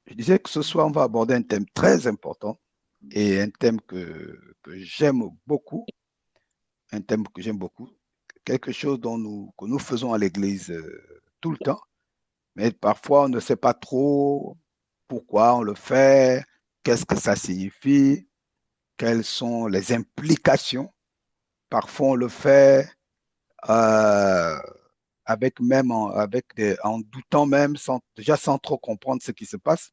Je disais que ce soir, on va aborder un thème très important et un thème que j'aime beaucoup, un thème que j'aime beaucoup, quelque chose que nous faisons à l'église tout le temps, mais parfois on ne sait pas trop pourquoi on le fait, qu'est-ce que ça signifie, quelles sont les implications. Parfois on le fait euh, avec même en doutant même, déjà sans trop comprendre ce qui se passe.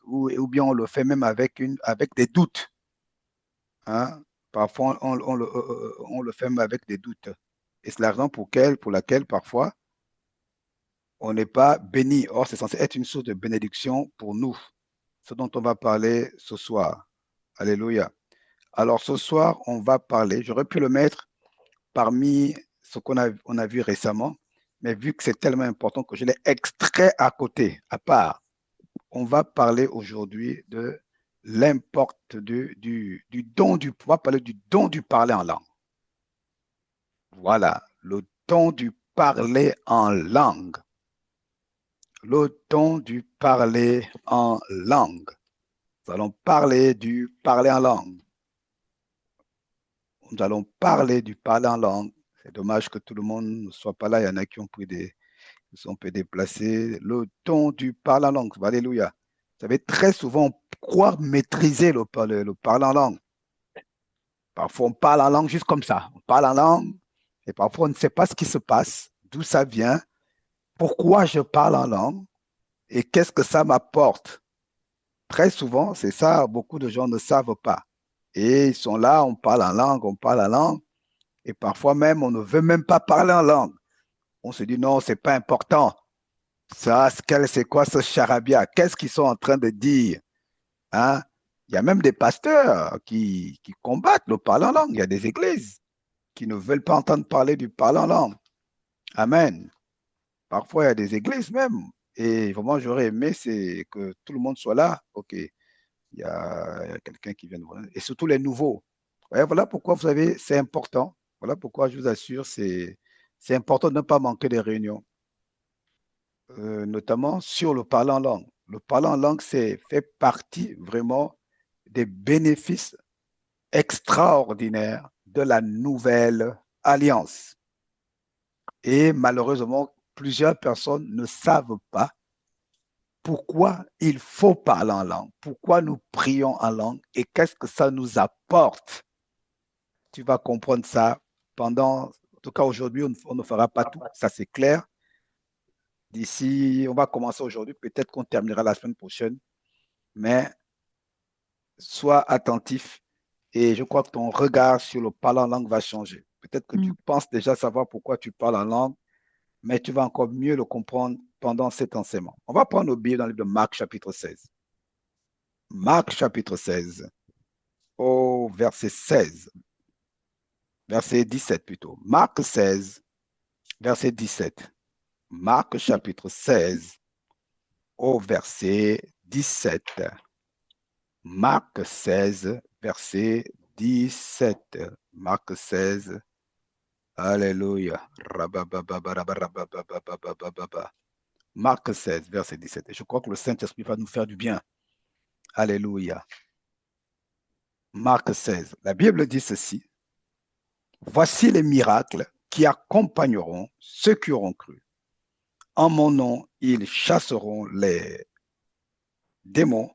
Ou bien on le fait même avec des doutes. Hein. Parfois, on le fait même avec des doutes. Et c'est la raison pour laquelle parfois on n'est pas béni. Or, c'est censé être une source de bénédiction pour nous, ce dont on va parler ce soir. Alléluia. Alors, ce soir, on va parler, j'aurais pu le mettre parmi ce on a vu récemment, mais vu que c'est tellement important que je l'ai extrait à côté, à part. On va parler aujourd'hui de l'importe du don on va parler du don du parler en langue. Voilà, le don du parler en langue. Le don du parler en langue. Nous allons parler du parler en langue. Nous allons parler du parler en langue. C'est dommage que tout le monde ne soit pas là. Il y en a qui ont pris qui sont un peu déplacés. Le don du parler en langue. Alléluia. Vous savez, très souvent, on croit maîtriser le parler en langue. Parfois, on parle en langue juste comme ça. On parle en langue et parfois, on ne sait pas ce qui se passe, d'où ça vient, pourquoi je parle en langue et qu'est-ce que ça m'apporte. Très souvent, c'est ça, beaucoup de gens ne savent pas. Et ils sont là, on parle en langue et parfois même, on ne veut même pas parler en langue. On se dit non, c'est pas important. Ça, c'est quoi ce charabia? Qu'est-ce qu'ils sont en train de dire? Hein? Il y a même des pasteurs qui combattent le parler en langue. Il y a des églises qui ne veulent pas entendre parler du parler en langue. Amen. Parfois, il y a des églises même. Et vraiment, j'aurais aimé c'est que tout le monde soit là. OK, il y a quelqu'un qui vient de voir. Et surtout les nouveaux. Ouais, voilà pourquoi, vous savez, c'est important. Voilà pourquoi je vous assure, c'est important de ne pas manquer des réunions, notamment sur le parler en langue. Le parler en langue, c'est fait partie vraiment des bénéfices extraordinaires de la nouvelle alliance. Et malheureusement, plusieurs personnes ne savent pas pourquoi il faut parler en langue, pourquoi nous prions en langue et qu'est-ce que ça nous apporte. Tu vas comprendre ça pendant, en tout cas aujourd'hui, on ne fera pas tout, ça c'est clair. D'ici, on va commencer aujourd'hui, peut-être qu'on terminera la semaine prochaine, mais sois attentif et je crois que ton regard sur le parler en langue va changer. Peut-être que tu Mm. penses déjà savoir pourquoi tu parles en langue, mais tu vas encore mieux le comprendre pendant cet enseignement. On va prendre nos billets dans le livre de Marc chapitre 16. Marc chapitre 16, au verset 16, verset 17 plutôt. Marc 16, verset 17. Marc chapitre 16, au verset 17. Marc 16, verset 17. Marc 16, Alléluia. Marc 16, verset 17. Et je crois que le Saint-Esprit va nous faire du bien. Alléluia. Marc 16. La Bible dit ceci. Voici les miracles qui accompagneront ceux qui auront cru. En mon nom, ils chasseront les démons,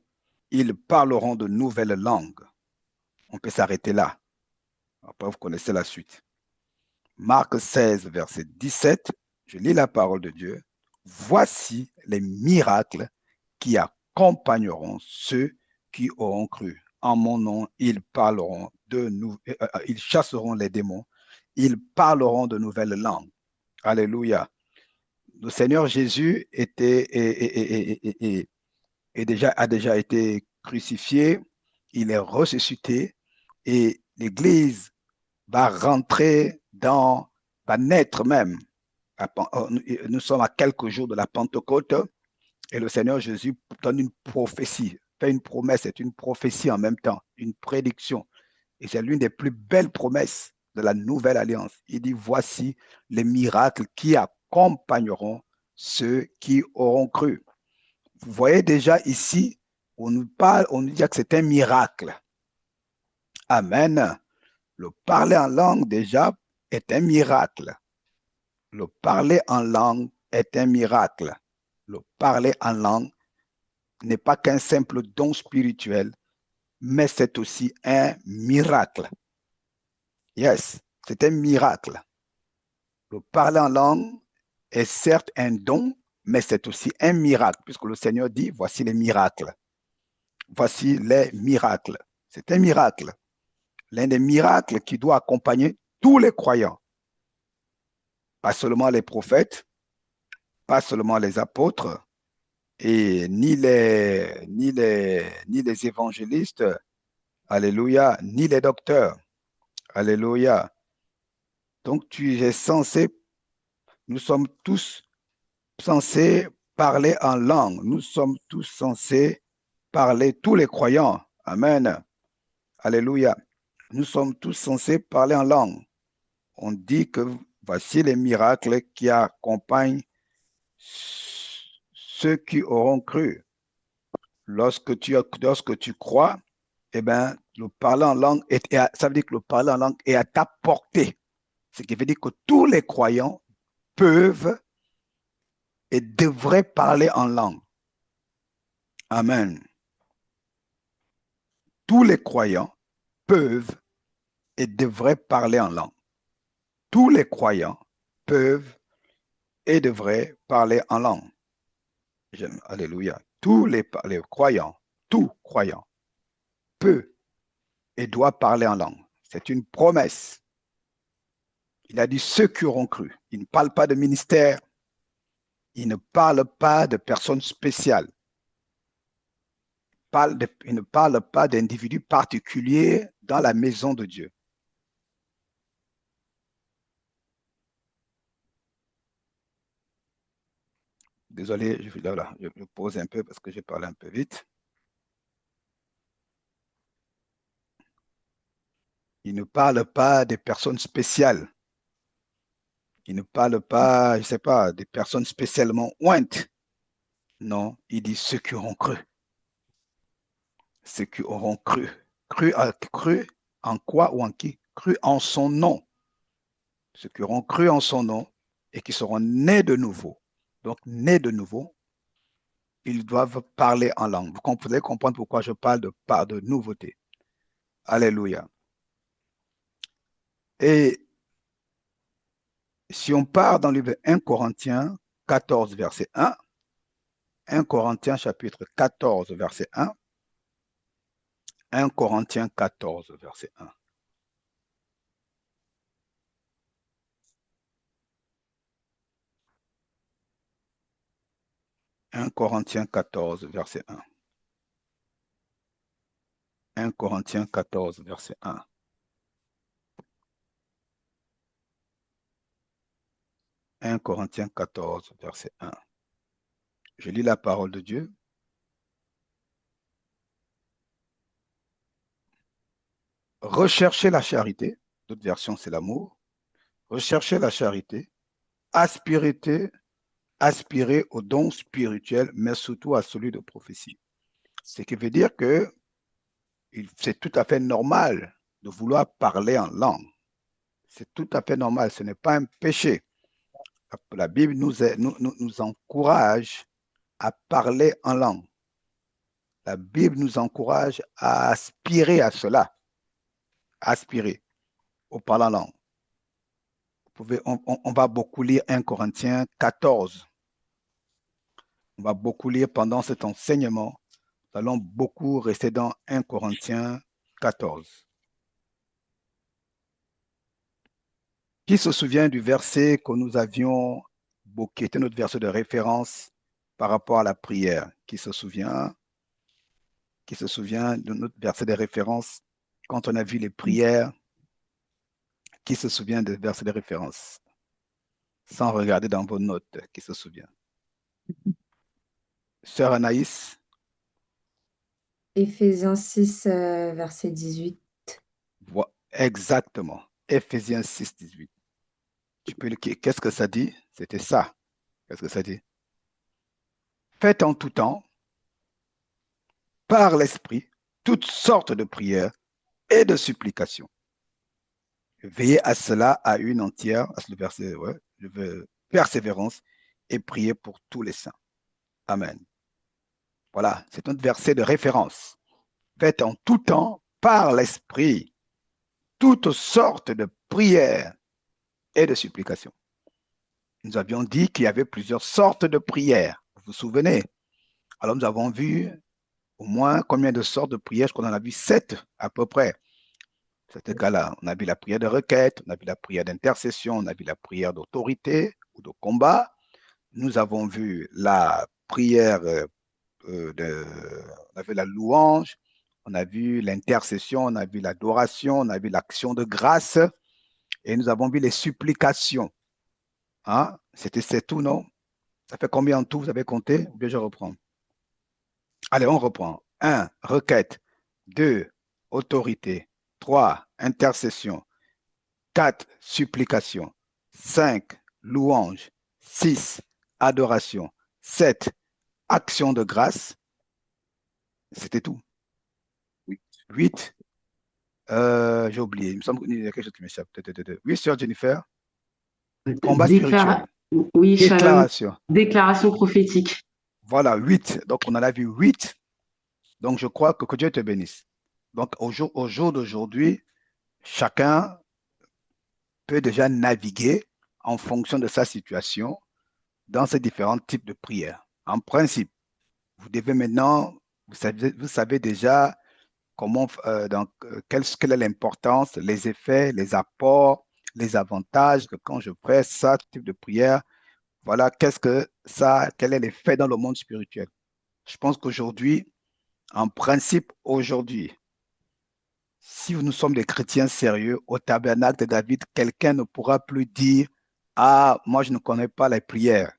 ils parleront de nouvelles langues. On peut s'arrêter là. Après, vous connaissez la suite. Marc 16, verset 17, je lis la parole de Dieu. Voici les miracles qui accompagneront ceux qui auront cru. En mon nom, ils parleront ils chasseront les démons, ils parleront de nouvelles langues. Alléluia. Le Seigneur Jésus a déjà été crucifié, il est ressuscité et l'Église va rentrer va naître même. Nous sommes à quelques jours de la Pentecôte et le Seigneur Jésus donne une prophétie, fait une promesse, c'est une prophétie en même temps, une prédiction. Et c'est l'une des plus belles promesses de la nouvelle alliance. Il dit, voici les miracles qui accompagneront ceux qui auront cru. Vous voyez déjà ici, on nous dit que c'est un miracle. Amen. Le parler en langue déjà est un miracle. Le parler en langue est un miracle. Le parler en langue n'est pas qu'un simple don spirituel, mais c'est aussi un miracle. Yes, c'est un miracle. Le parler en langue est certes un don, mais c'est aussi un miracle, puisque le Seigneur dit, voici les miracles. Voici les miracles. C'est un miracle. L'un des miracles qui doit accompagner tous les croyants. Pas seulement les prophètes, pas seulement les apôtres, et ni les évangélistes, alléluia, ni les docteurs, alléluia. Donc tu es censé, nous sommes tous censés parler en langue, nous sommes tous censés parler, tous les croyants, amen, alléluia. Nous sommes tous censés parler en langue. On dit que voici les miracles qui accompagnent ceux qui auront cru. Lorsque tu crois, eh bien, le parler en langue, ça veut dire que le parler en langue est à ta portée. Ce qui veut dire que tous les croyants peuvent et devraient parler en langue. Amen. Tous les croyants peuvent et devraient parler en langue. Tous les croyants peuvent et devraient parler en langue. Alléluia. Tous les croyants, tout croyant peut et doit parler en langue. C'est une promesse. Il a dit ceux qui auront cru. Il ne parle pas de ministère. Il ne parle pas de personnes spéciales. Il ne parle pas d'individus particuliers dans la maison de Dieu. Désolé, je pose un peu parce que j'ai parlé un peu vite. Il ne parle pas des personnes spéciales. Il ne parle pas, je ne sais pas, des personnes spécialement ointes. Non, il dit ceux qui auront cru. Ceux qui auront cru. Cru en quoi ou en qui? Cru en son nom. Ceux qui auront cru en son nom et qui seront nés de nouveau. Donc, nés de nouveau, ils doivent parler en langue. Vous pouvez comprendre pourquoi je parle de nouveauté. Alléluia. Et si on part dans le livre 1 Corinthiens 14, verset 1, 1 Corinthiens chapitre 14, verset 1, 1 Corinthiens 14, verset 1. 1 Corinthiens 14, verset 1. 1 Corinthiens 14, verset 1. 1 Corinthiens 14, verset 1. Je lis la parole de Dieu. Recherchez la charité, d'autres versions c'est l'amour. Recherchez la charité, aspirez, aspirez au don spirituel, mais surtout à celui de prophétie. Ce qui veut dire que c'est tout à fait normal de vouloir parler en langue. C'est tout à fait normal, ce n'est pas un péché. La Bible nous encourage à parler en langue. La Bible nous encourage à aspirer à cela, aspirer au parler en langue. On va beaucoup lire 1 Corinthiens 14. On va beaucoup lire pendant cet enseignement. Nous allons beaucoup rester dans 1 Corinthiens 14. Qui se souvient du verset que nous avions, qui était notre verset de référence par rapport à la prière? Qui se souvient de notre verset de référence quand on a vu les prières? Qui se souvient des versets de référence? Sans regarder dans vos notes, qui se souvient? Sœur Anaïs? Éphésiens 6, verset 18. Exactement. Éphésiens 6, 18. Qu'est-ce que ça dit? C'était ça. Qu'est-ce que ça dit? Faites en tout temps, par l'Esprit, toutes sortes de prières et de supplications. Veillez à cela à une entière, à ce verset, ouais, je veux persévérance et prier pour tous les saints. Amen. Voilà, c'est notre verset de référence. Faites en tout temps, par l'Esprit, toutes sortes de prières et de supplications. Nous avions dit qu'il y avait plusieurs sortes de prières. Vous vous souvenez? Alors nous avons vu au moins combien de sortes de prières? Je crois qu'on en a vu 7 à peu près. Cet cas-là, on a vu la prière de requête, on a vu la prière d'intercession, on a vu la prière d'autorité ou de combat. Nous avons vu la prière on a vu la louange, on a vu l'intercession, on a vu l'adoration, on a vu l'action de grâce et nous avons vu les supplications. Hein? C'est tout, non? Ça fait combien en tout, vous avez compté? Ou bien je reprends. Allez, on reprend. 1, requête. 2, autorité. 3, intercession. 4, supplication. 5, louange. 6, adoration. 7, action de grâce. C'était tout. 8, j'ai oublié. Il me semble qu'il y a quelque chose qui m'échappe. Oui, sœur Jennifer. Combat spirituel. Oui, Shalom. Déclaration. Déclaration prophétique. Voilà, 8. Donc, on en a vu 8. Donc, je crois que Dieu te bénisse. Donc, au jour d'aujourd'hui, chacun peut déjà naviguer en fonction de sa situation dans ces différents types de prières. En principe, vous devez maintenant, vous savez déjà comment, quelle est l'importance, les effets, les apports, les avantages que quand je fais ça, ce type de prière, voilà, quel est l'effet dans le monde spirituel. Je pense qu'aujourd'hui, en principe, aujourd'hui, si nous sommes des chrétiens sérieux, au tabernacle de David, quelqu'un ne pourra plus dire, ah, moi je ne connais pas les prières.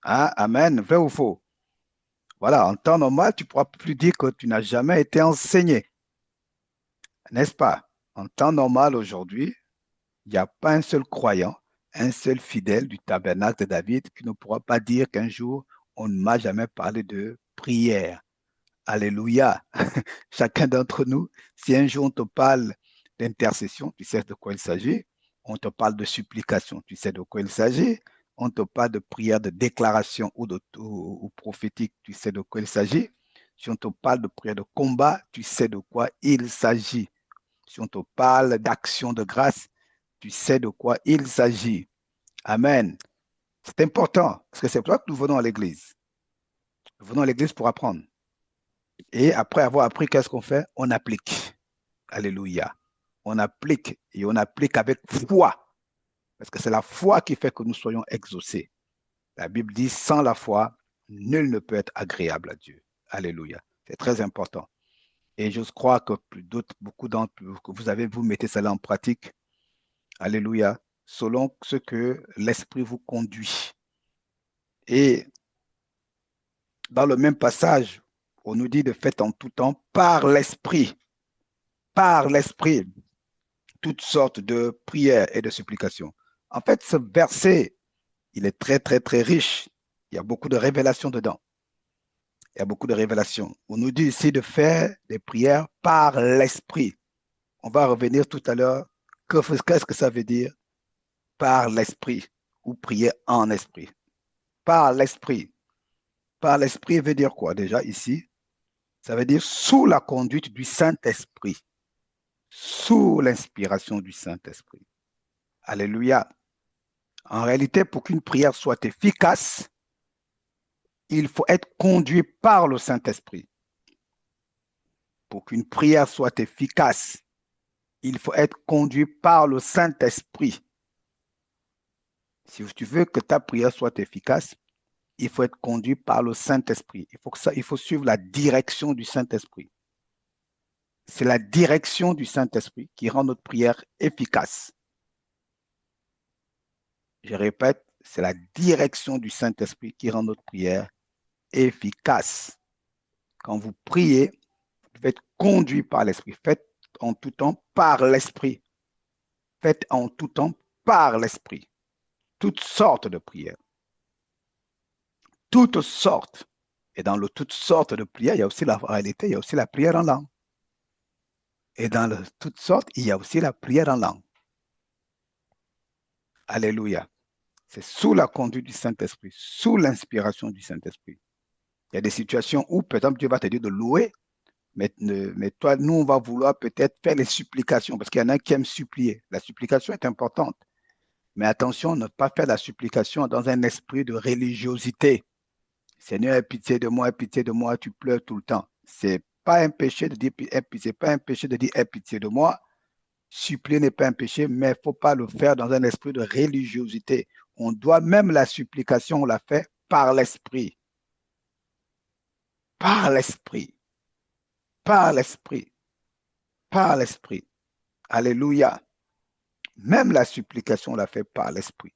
Hein? Amen, vrai ou faux? Voilà, en temps normal, tu ne pourras plus dire que tu n'as jamais été enseigné, n'est-ce pas? En temps normal aujourd'hui, il n'y a pas un seul croyant, un seul fidèle du tabernacle de David qui ne pourra pas dire qu'un jour, on ne m'a jamais parlé de prière. Alléluia. Chacun d'entre nous, si un jour on te parle d'intercession, tu sais de quoi il s'agit. On te parle de supplication, tu sais de quoi il s'agit. On te parle de prière de déclaration ou prophétique, tu sais de quoi il s'agit. Si on te parle de prière de combat, tu sais de quoi il s'agit. Si on te parle d'action de grâce, tu sais de quoi il s'agit. Amen. C'est important, parce que c'est pour ça que nous venons à l'église. Nous venons à l'église pour apprendre. Et après avoir appris, qu'est-ce qu'on fait? On applique. Alléluia. On applique et on applique avec foi. Parce que c'est la foi qui fait que nous soyons exaucés. La Bible dit, sans la foi, nul ne peut être agréable à Dieu. Alléluia. C'est très important. Et je crois que beaucoup d'entre vous, que vous mettez cela en pratique. Alléluia. Selon ce que l'Esprit vous conduit. Et dans le même passage, on nous dit de faire en tout temps par l'Esprit. Par l'Esprit. Toutes sortes de prières et de supplications. En fait, ce verset, il est très, très, très riche. Il y a beaucoup de révélations dedans. Il y a beaucoup de révélations. On nous dit ici de faire des prières par l'esprit. On va revenir tout à l'heure. Qu'est-ce que ça veut dire? Par l'esprit ou prier en esprit. Par l'esprit. Par l'esprit veut dire quoi déjà ici? Ça veut dire sous la conduite du Saint-Esprit. Sous l'inspiration du Saint-Esprit. Alléluia. En réalité, pour qu'une prière soit efficace, il faut être conduit par le Saint-Esprit. Pour qu'une prière soit efficace, il faut être conduit par le Saint-Esprit. Si tu veux que ta prière soit efficace, il faut être conduit par le Saint-Esprit. Il faut suivre la direction du Saint-Esprit. C'est la direction du Saint-Esprit qui rend notre prière efficace. Je répète, c'est la direction du Saint-Esprit qui rend notre prière efficace. Quand vous priez, vous devez être conduit par l'Esprit. Faites en tout temps par l'Esprit. Faites en tout temps par l'Esprit. toutes sortes de prières. Toutes sortes. Et dans le toutes sortes de prières, il y a aussi la réalité, il y a aussi la prière en langue. Et dans toutes sortes, il y a aussi la prière en langue. Alléluia. C'est sous la conduite du Saint-Esprit, sous l'inspiration du Saint-Esprit. Il y a des situations où, par exemple, Dieu va te dire de louer, mais toi, nous, on va vouloir peut-être faire les supplications, parce qu'il y en a qui aiment supplier. La supplication est importante. Mais attention, ne pas faire la supplication dans un esprit de religiosité. Seigneur, aie pitié de moi, tu pleures tout le temps. C'est pas un péché de dire, c'est pas un péché de dire, aie pitié de moi. Supplier n'est pas un péché, mais il ne faut pas le faire dans un esprit de religiosité. On doit même la supplication, on la fait par l'esprit. Par l'esprit. Par l'esprit. Par l'esprit. Alléluia. Même la supplication, on la fait par l'esprit.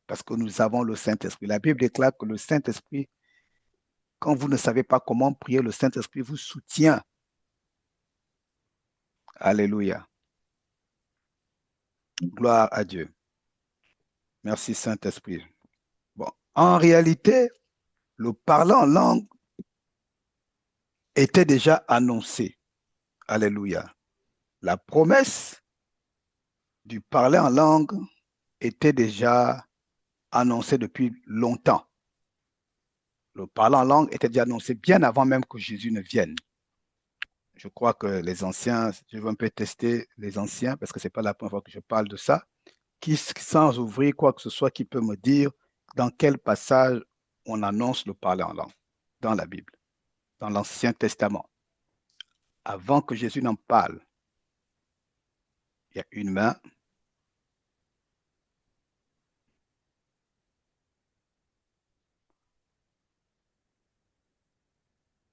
Parce que nous avons le Saint-Esprit. La Bible déclare que le Saint-Esprit, quand vous ne savez pas comment prier, le Saint-Esprit vous soutient. Alléluia. Gloire à Dieu. Merci Saint-Esprit. Bon, en réalité, le parler en langue était déjà annoncé. Alléluia. La promesse du parler en langue était déjà annoncée depuis longtemps. Le parler en langue était déjà annoncé bien avant même que Jésus ne vienne. Je crois que les anciens, je veux un peu tester les anciens parce que ce n'est pas la première fois que je parle de ça, qui, sans ouvrir quoi que ce soit, qui peut me dire dans quel passage on annonce le parler en langue dans la Bible, dans l'Ancien Testament. Avant que Jésus n'en parle, il y a une main.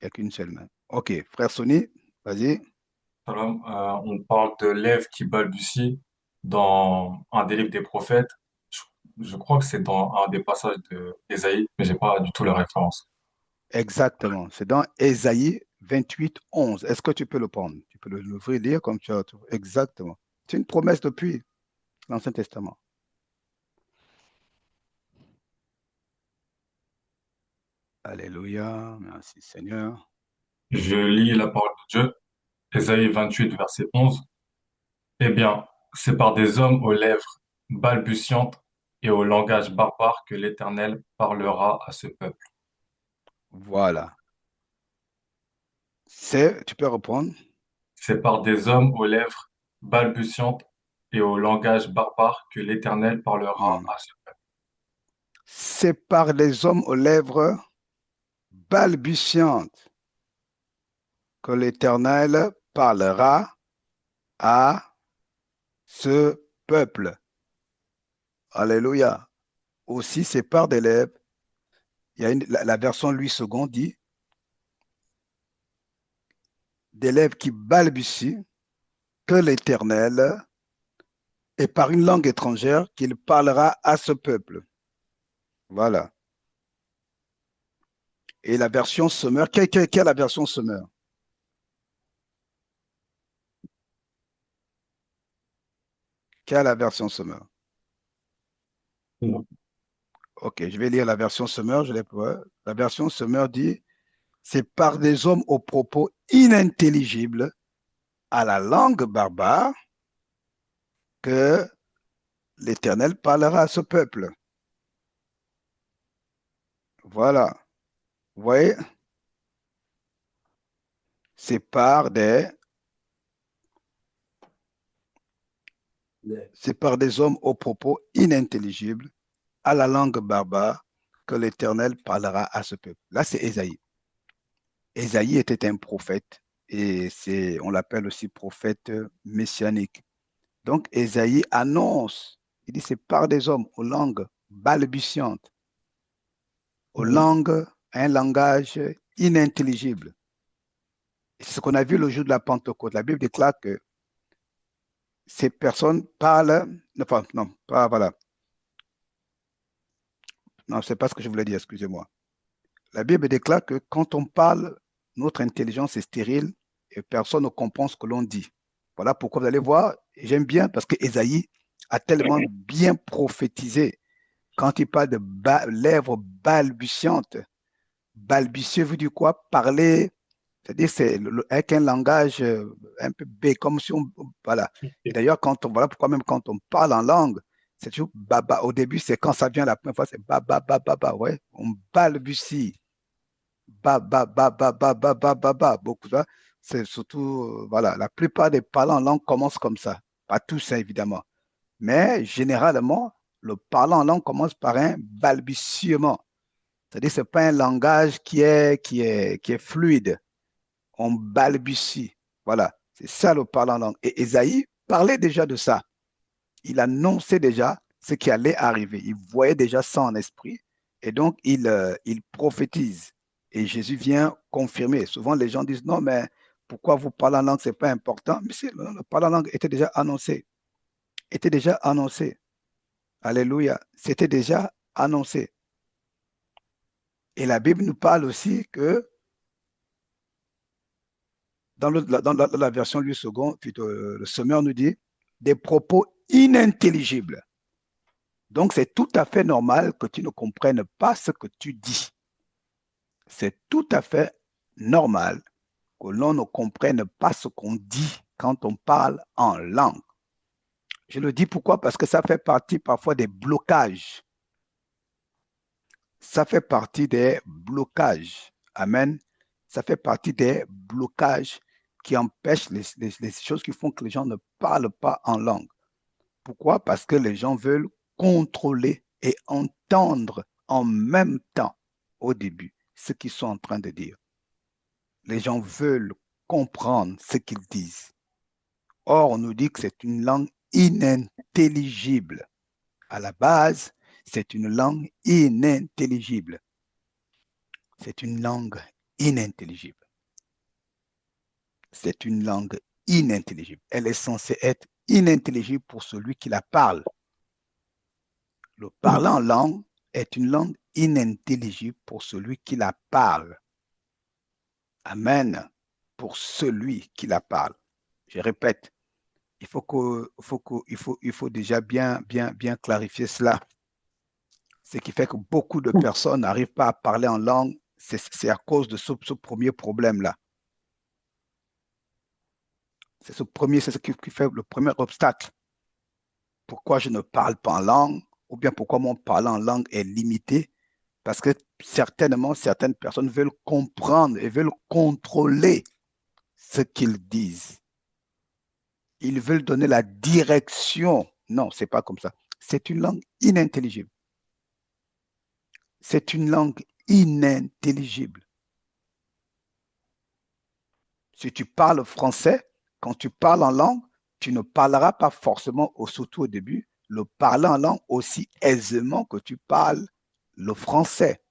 Il n'y a qu'une seule main. OK, frère Sony, vas-y. Shalom, on parle de l'Ève qui balbutie dans un des livres des prophètes. Je, je crois que c'est dans un des passages de Ésaïe, mais j'ai pas du tout la référence. Exactement. C'est dans Ésaïe 28, 11. Est-ce que tu peux le prendre? Tu peux l'ouvrir, lire comme tu as. Exactement. C'est une promesse depuis l'Ancien Testament. Alléluia. Merci Seigneur. Je lis la parole de Dieu, Ésaïe 28, verset 11. Eh bien, c'est par des hommes aux lèvres balbutiantes et au langage barbare que l'Éternel parlera à ce peuple. Voilà. Tu peux reprendre. C'est par des hommes aux lèvres balbutiantes et au langage barbare que l'Éternel parlera Hmm. à ce peuple. C'est par les hommes aux lèvres balbutiantes que l'Éternel parlera à ce peuple. Alléluia. Aussi, c'est par des lèvres. Il y a la version Louis II dit des lèvres qui balbutient que l'Éternel et par une langue étrangère qu'il parlera à ce peuple. Voilà. Et la version Semeur, quelle est la version Semeur? Quelle est la version Semeur? Ok, je vais lire la version Semeur, je l'ai pas. La version Semeur dit, c'est par des hommes aux propos inintelligibles, à la langue barbare, que l'Éternel parlera à ce peuple. Voilà. Vous voyez, c'est c'est par des hommes aux propos inintelligibles, à la langue barbare, que l'Éternel parlera à ce peuple. Là, c'est Ésaïe. Ésaïe était un prophète et on l'appelle aussi prophète messianique. Donc, Ésaïe annonce, il dit, c'est par des hommes aux langues balbutiantes, aux langues, un langage inintelligible. C'est ce qu'on a vu le jour de la Pentecôte. La Bible déclare que ces personnes parlent, enfin, non, pas, voilà, non, c'est pas ce que je voulais dire, excusez-moi. La Bible déclare que quand on parle, notre intelligence est stérile et personne ne comprend ce que l'on dit. Voilà pourquoi vous allez voir, j'aime bien parce que Ésaïe a tellement bien prophétisé. Quand il parle de lèvres balbutiantes, balbutieux veut dire quoi? Parler, c'est-à-dire c'est avec un langage un peu B, comme si on, voilà. Et d'ailleurs, voilà pourquoi même quand on parle en langue, c'est toujours baba. Au début, c'est quand ça vient la première fois, c'est baba, baba, baba, ouais. On balbutie, baba, baba, baba, baba, baba. Beaucoup, ça. C'est surtout, voilà, la plupart des parlants en langue commencent comme ça. Pas tous, hein, évidemment. Mais généralement, le parlant en langue commence par un balbutiement. C'est-à-dire que ce n'est pas un langage qui est fluide. On balbutie. Voilà. C'est ça le parlant en langue. Et Ésaïe parlait déjà de ça. Il annonçait déjà ce qui allait arriver. Il voyait déjà ça en esprit. Et donc, il prophétise. Et Jésus vient confirmer. Souvent, les gens disent, non, mais pourquoi vous parlez en langue, ce n'est pas important. Mais le parler en langue était déjà annoncé. Était déjà annoncé. Alléluia. C'était déjà annoncé. Et la Bible nous parle aussi que dans la version Louis II, plutôt, le Sommeur nous dit des propos inintelligibles. Donc, c'est tout à fait normal que tu ne comprennes pas ce que tu dis. C'est tout à fait normal que l'on ne comprenne pas ce qu'on dit quand on parle en langue. Je le dis pourquoi? Parce que ça fait partie parfois des blocages. Ça fait partie des blocages. Amen. Ça fait partie des blocages qui empêchent les choses qui font que les gens ne parlent pas en langue. Pourquoi? Parce que les gens veulent contrôler et entendre en même temps au début ce qu'ils sont en train de dire. Les gens veulent comprendre ce qu'ils disent. Or, on nous dit que c'est une langue inintelligible. À la base, c'est une langue inintelligible. C'est une langue inintelligible. C'est une langue inintelligible. Elle est censée être inintelligible pour celui qui la parle. Le parler en langue est une langue inintelligible pour celui qui la parle. Amen. Pour celui qui la parle. Je répète, il faut déjà bien clarifier cela. Ce qui fait que beaucoup de personnes n'arrivent pas à parler en langue, c'est à cause de ce premier problème-là. C'est ce qui fait le premier obstacle. Pourquoi je ne parle pas en langue, ou bien pourquoi mon parler en langue est limité? Parce que certainement, certaines personnes veulent comprendre et veulent contrôler ce qu'ils disent. Ils veulent donner la direction. Non, c'est pas comme ça. C'est une langue inintelligible. C'est une langue inintelligible. Si tu parles français, quand tu parles en langue, tu ne parleras pas forcément, surtout au début, le parler en langue aussi aisément que tu parles le français.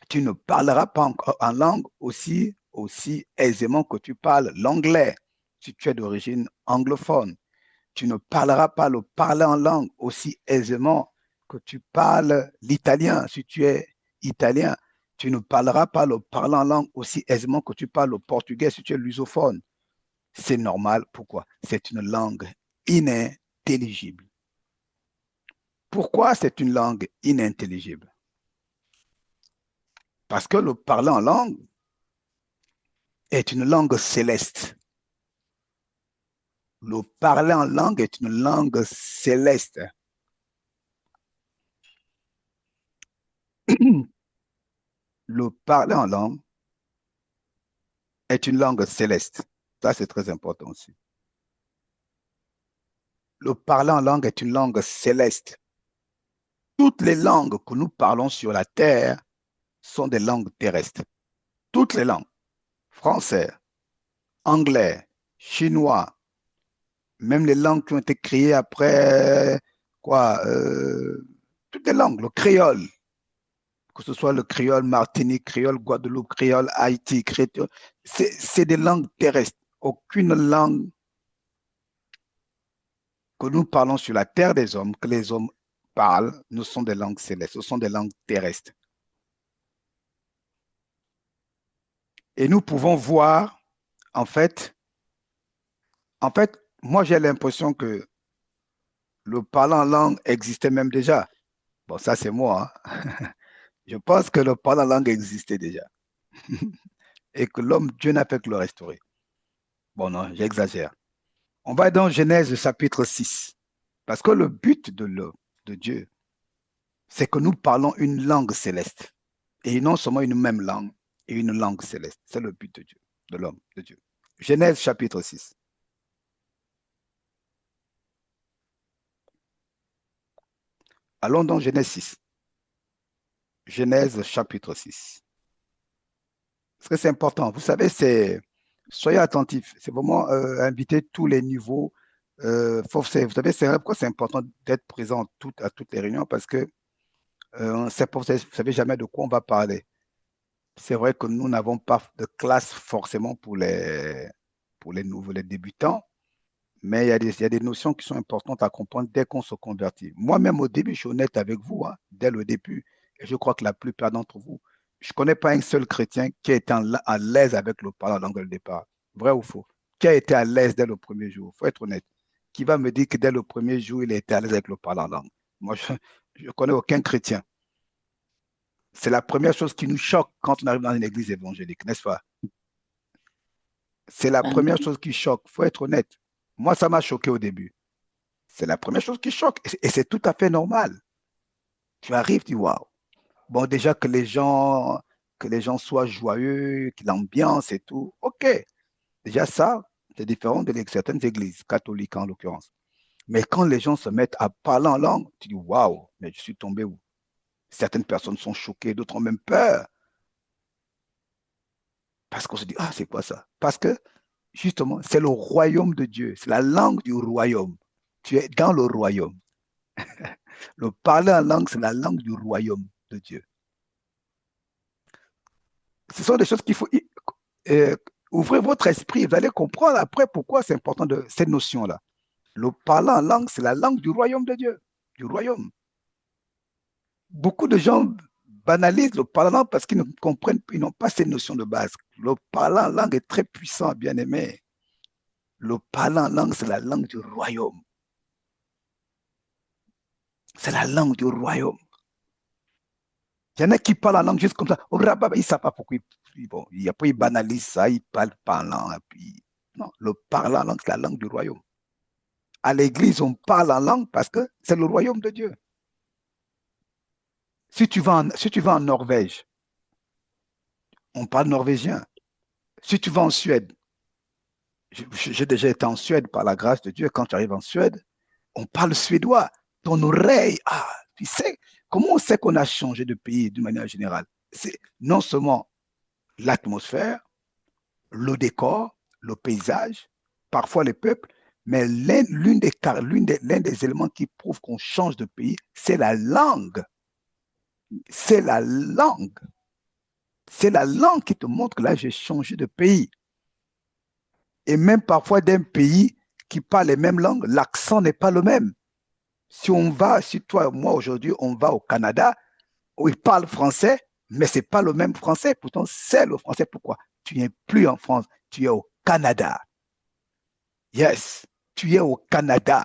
Tu ne parleras pas en langue aussi aisément que tu parles l'anglais, si tu es d'origine anglophone. Tu ne parleras pas le parler en langue aussi aisément que tu parles l'italien, si tu es italien. Tu ne parleras pas le parler en langue aussi aisément que tu parles le portugais, si tu es lusophone. C'est normal. Pourquoi? C'est une langue inintelligible. Pourquoi c'est une langue inintelligible? Parce que le parler en langue est une langue céleste. Le parler en langue est une langue céleste. Le parler en langue est une langue céleste. Ça, c'est très important aussi. Le parler en langue est une langue céleste. Toutes les langues que nous parlons sur la terre sont des langues terrestres. Toutes les langues. Français, anglais, chinois, même les langues qui ont été créées après, quoi, toutes les langues, le créole, que ce soit le créole Martinique, créole Guadeloupe, créole Haïti, c'est des langues terrestres. Aucune langue que nous parlons sur la terre des hommes, que les hommes parlent, ne sont des langues célestes, ce sont des langues terrestres. Et nous pouvons voir, en fait, moi j'ai l'impression que le parlant en langue existait même déjà. Bon, ça c'est moi, hein. Je pense que le parlant en langue existait déjà. Et que l'homme, Dieu n'a fait que le restaurer. Bon, non, j'exagère. On va dans Genèse chapitre 6. Parce que le but de Dieu, c'est que nous parlons une langue céleste. Et non seulement une même langue, et une langue céleste. C'est le but de Dieu, de l'homme, de Dieu. Genèse chapitre 6. Allons dans Genèse 6. Genèse chapitre 6. Parce que c'est important. Vous savez, soyez attentifs. C'est vraiment inviter tous les niveaux. Vous savez, c'est pourquoi c'est important d'être présent à toutes les réunions parce que vous ne savez jamais de quoi on va parler. C'est vrai que nous n'avons pas de classe forcément pour les nouveaux, les débutants, mais il y a des notions qui sont importantes à comprendre dès qu'on se convertit. Moi-même, au début, je suis honnête avec vous, hein, dès le début, et je crois que la plupart d'entre vous, je ne connais pas un seul chrétien qui est à l'aise avec le parler en langue dès le départ. Vrai ou faux? Qui a été à l'aise dès le premier jour? Il faut être honnête. Qui va me dire que dès le premier jour, il a été à l'aise avec le parler en langue? Moi, je ne connais aucun chrétien. C'est la première chose qui nous choque quand on arrive dans une église évangélique, n'est-ce pas? C'est la première chose qui choque, il faut être honnête. Moi, ça m'a choqué au début. C'est la première chose qui choque. Et c'est tout à fait normal. Tu arrives, tu dis waouh. Bon, déjà que les gens soient joyeux, que l'ambiance et tout. OK. Déjà ça, c'est différent de certaines églises, catholiques en l'occurrence. Mais quand les gens se mettent à parler en langue, tu dis waouh, mais je suis tombé où? Certaines personnes sont choquées, d'autres ont même peur. Parce qu'on se dit, ah, c'est quoi ça? Parce que, justement, c'est le royaume de Dieu. C'est la langue du royaume. Tu es dans le royaume. Le parler en langue, c'est la langue du royaume de Dieu. Ce sont des choses qu'il faut ouvrir votre esprit. Vous allez comprendre après pourquoi c'est important de ces notions-là. Le parler en langue, c'est la langue du royaume de Dieu, du royaume. Beaucoup de gens banalisent le parler en langue parce qu'ils ne comprennent, ils n'ont pas ces notions de base. Le parler en langue est très puissant, bien aimé. Le parler en langue, c'est la langue du royaume. C'est la langue du royaume. Il y en a qui parlent en langue juste comme ça. Ils ne savent pas pourquoi après ils banalisent ça, ils parlent parlant. Non, le parler en langue, c'est la langue du royaume. À l'église, on parle en langue parce que c'est le royaume de Dieu. Si tu vas en Norvège, on parle norvégien. Si tu vas en Suède, j'ai déjà été en Suède par la grâce de Dieu. Quand tu arrives en Suède, on parle suédois. Ton oreille, tu sais, comment on sait qu'on a changé de pays d'une manière générale? C'est non seulement l'atmosphère, le décor, le paysage, parfois les peuples, mais l'un des éléments qui prouvent qu'on change de pays, c'est la langue. C'est la langue. C'est la langue qui te montre que là, j'ai changé de pays. Et même parfois d'un pays qui parle les mêmes langues, l'accent n'est pas le même. Si toi et moi aujourd'hui, on va au Canada, où ils parlent français, mais ce n'est pas le même français. Pourtant, c'est le français. Pourquoi? Tu n'es plus en France, tu es au Canada. Yes, tu es au Canada.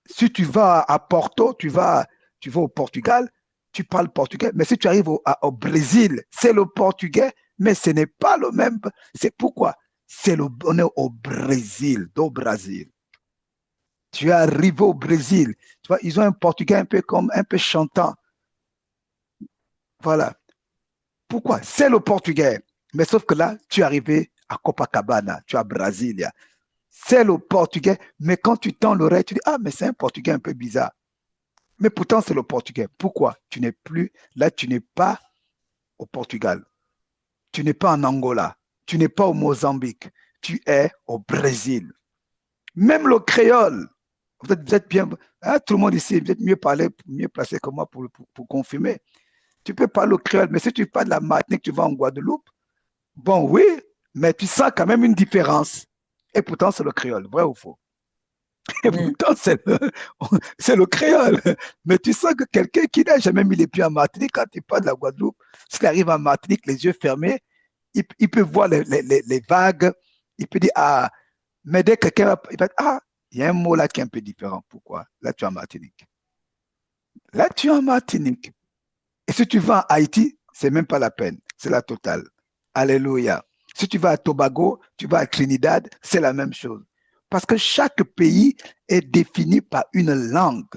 Si tu vas à Porto, tu vas au Portugal, tu parles portugais. Mais si tu arrives au Brésil, c'est le portugais, mais ce n'est pas le même. C'est pourquoi? On est au Brésil, do Brésil. Tu es arrivé au Brésil. Tu vois, ils ont un portugais un peu chantant. Voilà. Pourquoi? C'est le portugais. Mais sauf que là, tu es arrivé à Copacabana, tu es à Brasilia. C'est le portugais, mais quand tu tends l'oreille, tu dis, ah, mais c'est un portugais un peu bizarre. Mais pourtant, c'est le portugais. Pourquoi? Tu n'es pas au Portugal. Tu n'es pas en Angola. Tu n'es pas au Mozambique. Tu es au Brésil. Même le créole. Vous êtes bien, hein, tout le monde ici, vous êtes mieux placé que moi pour confirmer. Tu peux parler le créole, mais si tu parles de la Martinique, tu vas en Guadeloupe, bon, oui, mais tu sens quand même une différence. Et pourtant, c'est le créole, vrai ou faux? Et pourtant, c'est le créole. Mais tu sens que quelqu'un qui n'a jamais mis les pieds en Martinique, quand il parle de la Guadeloupe, s'il arrive en Martinique, les yeux fermés, il peut voir les vagues, il peut dire, ah, mais dès que quelqu'un va dire, ah, Il y a un mot là qui est un peu différent. Pourquoi? Là, tu es en Martinique. Là, tu es en Martinique. Et si tu vas en Haïti, c'est même pas la peine. C'est la totale. Alléluia. Si tu vas à Tobago, tu vas à Trinidad, c'est la même chose. Parce que chaque pays est défini par une langue.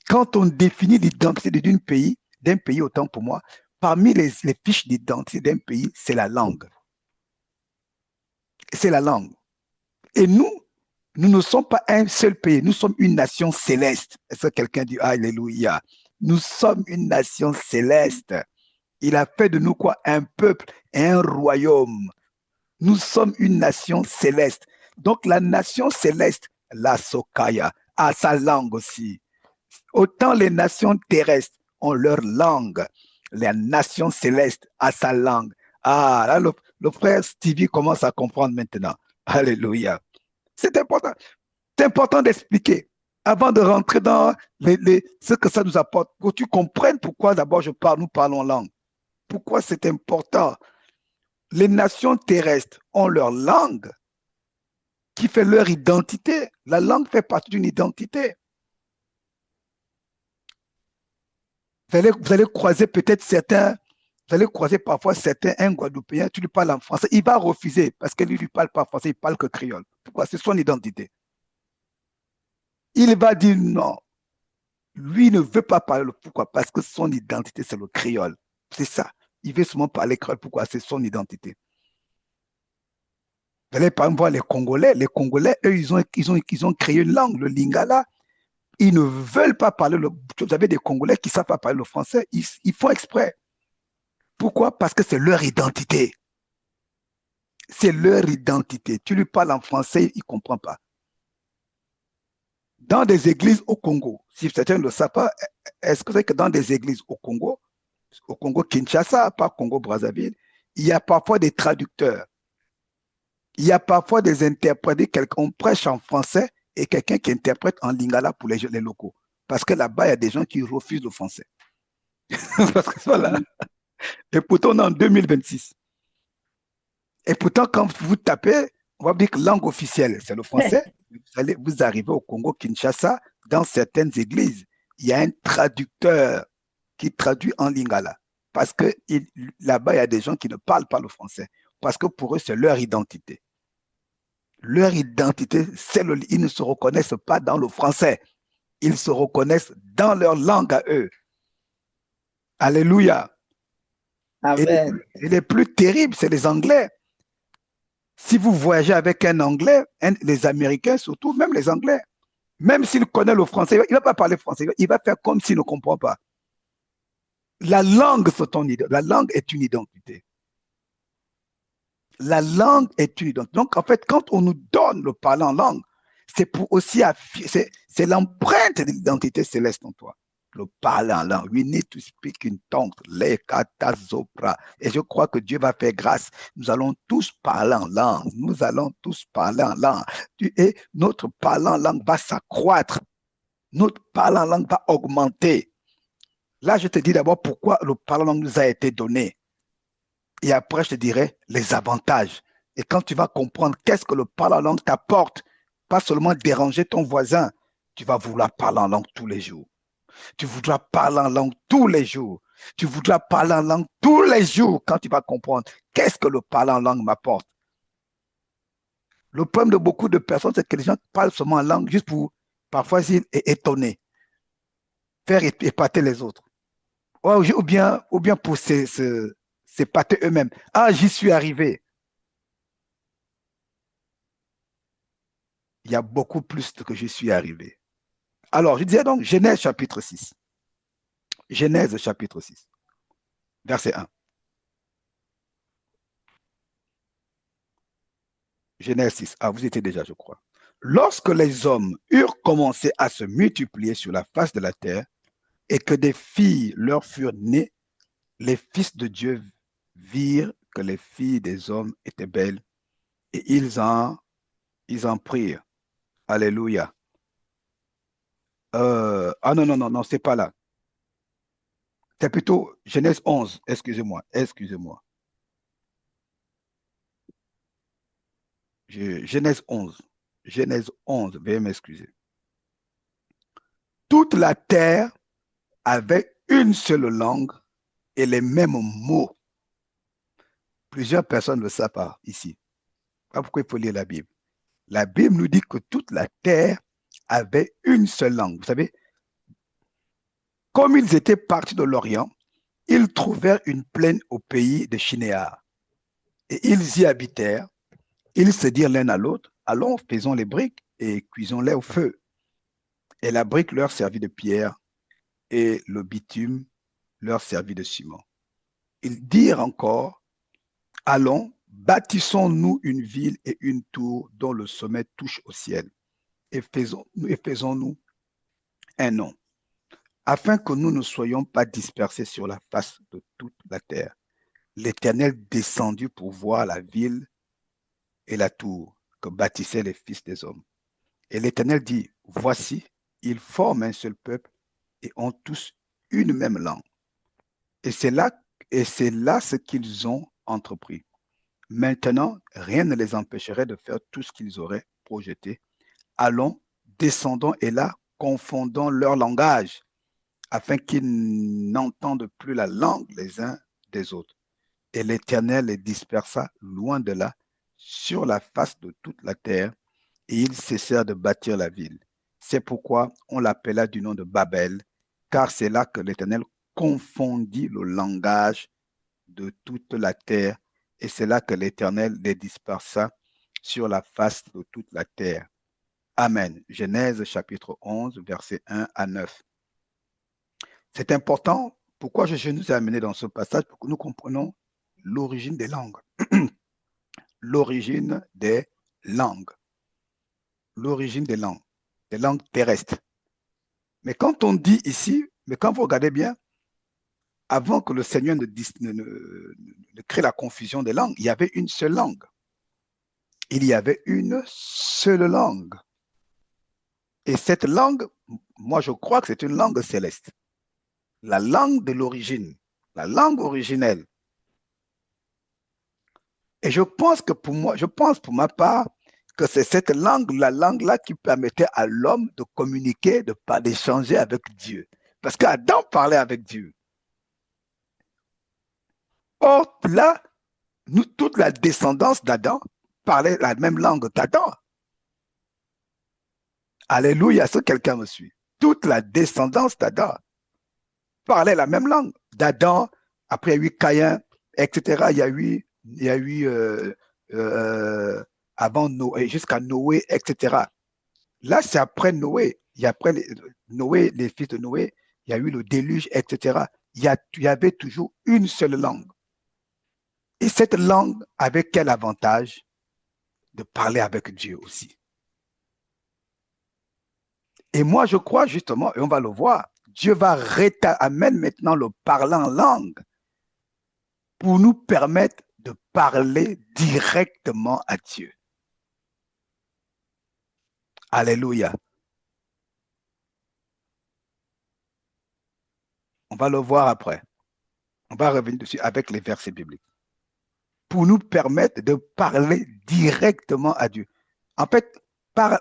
Quand on définit l'identité d'un pays, autant pour moi, parmi les fiches d'identité d'un pays, c'est la langue. C'est la langue. Et nous ne sommes pas un seul pays, nous sommes une nation céleste. Est-ce que quelqu'un dit Alléluia? Nous sommes une nation céleste. Il a fait de nous quoi? Un peuple et un royaume. Nous sommes une nation céleste. Donc la nation céleste, la Sokaya, a sa langue aussi. Autant les nations terrestres ont leur langue, la nation céleste a sa langue. Ah, là, le frère Stevie commence à comprendre maintenant. Alléluia. C'est important. C'est important d'expliquer avant de rentrer dans ce que ça nous apporte, pour que tu comprennes pourquoi d'abord nous parlons langue. Pourquoi c'est important. Les nations terrestres ont leur langue qui fait leur identité. La langue fait partie d'une identité. Vous allez croiser peut-être certains, vous allez croiser parfois certains, un Guadeloupéen, tu lui parles en français, il va refuser parce que lui ne parle pas français, il parle que créole. Pourquoi? C'est son identité. Il va dire non. Lui ne veut pas parler le pourquoi? Parce que son identité, c'est le créole. C'est ça. Il veut seulement parler créole. Pourquoi? C'est son identité. Vous allez par exemple voir les Congolais. Les Congolais, eux, ils ont créé une langue, le lingala. Ils ne veulent pas parler le. Vous avez des Congolais qui ne savent pas parler le français. Ils font exprès. Pourquoi? Parce que c'est leur identité. C'est leur identité. Tu lui parles en français, il ne comprend pas. Dans des églises au Congo, si certains ne le savent pas, est-ce que c'est que dans des églises au Congo Kinshasa, pas Congo-Brazzaville, il y a parfois des traducteurs. Il y a parfois des interprètes. On prêche en français et quelqu'un qui interprète en lingala pour les locaux. Parce que là-bas, il y a des gens qui refusent le français. Parce que voilà. Et pourtant, on est en 2026. Et pourtant, quand vous tapez, on va dire que langue officielle, c'est le français. Vous arrivez au Congo-Kinshasa, dans certaines églises, il y a un traducteur qui traduit en lingala. Parce que là-bas, il y a des gens qui ne parlent pas le français. Parce que pour eux, c'est leur identité. Leur identité, ils ne se reconnaissent pas dans le français. Ils se reconnaissent dans leur langue à eux. Alléluia. Amen. Et les plus terribles, c'est les Anglais. Si vous voyagez avec un Anglais, les Américains surtout, même les Anglais, même s'il connaît le français, il ne va pas parler français, il va faire comme s'il ne comprend pas. La langue, la langue est une identité. La langue est une identité. Donc, en fait, quand on nous donne le parler en langue, c'est pour aussi c'est l'empreinte de l'identité céleste en toi. Le parler en langue. We need to speak in tongues. Et je crois que Dieu va faire grâce. Nous allons tous parler en langue. Nous allons tous parler en langue. Et notre parler en langue va s'accroître. Notre parler en langue va augmenter. Là, je te dis d'abord pourquoi le parler en langue nous a été donné. Et après, je te dirai les avantages. Et quand tu vas comprendre qu'est-ce que le parler en langue t'apporte, pas seulement déranger ton voisin, tu vas vouloir parler en langue tous les jours. Tu voudras parler en langue tous les jours. Tu voudras parler en langue tous les jours quand tu vas comprendre qu'est-ce que le parler en langue m'apporte. Le problème de beaucoup de personnes, c'est que les gens parlent seulement en langue juste pour parfois étonner, faire épater les autres. Ou bien pour s'épater eux-mêmes. Ah, j'y suis arrivé. Il y a beaucoup plus que j'y suis arrivé. Alors, je disais donc Genèse chapitre 6. Genèse chapitre 6, verset 1. Genèse 6. Ah, vous étiez déjà, je crois. Lorsque les hommes eurent commencé à se multiplier sur la face de la terre et que des filles leur furent nées, les fils de Dieu virent que les filles des hommes étaient belles et ils en prirent. Alléluia. Ah non, non, non, non, c'est pas là. C'est plutôt Genèse 11. Excusez-moi. Genèse 11. Genèse 11, veuillez m'excuser. Toute la terre avait une seule langue et les mêmes mots. Plusieurs personnes ne le savent pas ici. Pourquoi il faut lire la Bible? La Bible nous dit que toute la terre avait une seule langue. Vous savez, comme ils étaient partis de l'Orient, ils trouvèrent une plaine au pays de Shinéar. Et ils y habitèrent. Ils se dirent l'un à l'autre, allons, faisons les briques et cuisons-les au feu. Et la brique leur servit de pierre et le bitume leur servit de ciment. Ils dirent encore, allons, bâtissons-nous une ville et une tour dont le sommet touche au ciel et faisons-nous un nom, afin que nous ne soyons pas dispersés sur la face de toute la terre. L'Éternel descendit pour voir la ville et la tour que bâtissaient les fils des hommes. Et l'Éternel dit, voici, ils forment un seul peuple et ont tous une même langue. Et c'est là ce qu'ils ont entrepris. Maintenant, rien ne les empêcherait de faire tout ce qu'ils auraient projeté. Allons, descendons et là, confondons leur langage, afin qu'ils n'entendent plus la langue les uns des autres. Et l'Éternel les dispersa loin de là, sur la face de toute la terre, et ils cessèrent de bâtir la ville. C'est pourquoi on l'appela du nom de Babel, car c'est là que l'Éternel confondit le langage de toute la terre, et c'est là que l'Éternel les dispersa sur la face de toute la terre. Amen. Genèse chapitre 11, versets 1 à 9. C'est important. Pourquoi je nous ai amené dans ce passage? Pour que nous comprenions l'origine des langues. L'origine des langues. L'origine des langues terrestres. Mais quand on dit ici, mais quand vous regardez bien, avant que le Seigneur ne crée la confusion des langues, il y avait une seule langue. Il y avait une seule langue. Et cette langue, moi je crois que c'est une langue céleste. La langue de l'origine, la langue originelle. Et je pense pour ma part, que c'est cette langue, la langue-là qui permettait à l'homme de communiquer, d'échanger avec Dieu. Parce qu'Adam parlait avec Dieu. Or, là, nous, toute la descendance d'Adam parlait la même langue qu'Adam. Alléluia, est-ce que quelqu'un me suit? Toute la descendance d'Adam parlait la même langue. D'Adam, après il y a eu Caïn, etc. Il y a eu avant Noé, jusqu'à Noé, etc. Là, c'est après Noé. Après Noé, les fils de Noé, il y a eu le déluge, etc. Il y avait toujours une seule langue. Et cette langue avait quel avantage? De parler avec Dieu aussi. Et moi, je crois justement, et on va le voir, Dieu va amène maintenant le parlant en langue pour nous permettre de parler directement à Dieu. Alléluia. On va le voir après. On va revenir dessus avec les versets bibliques. Pour nous permettre de parler directement à Dieu. En fait, par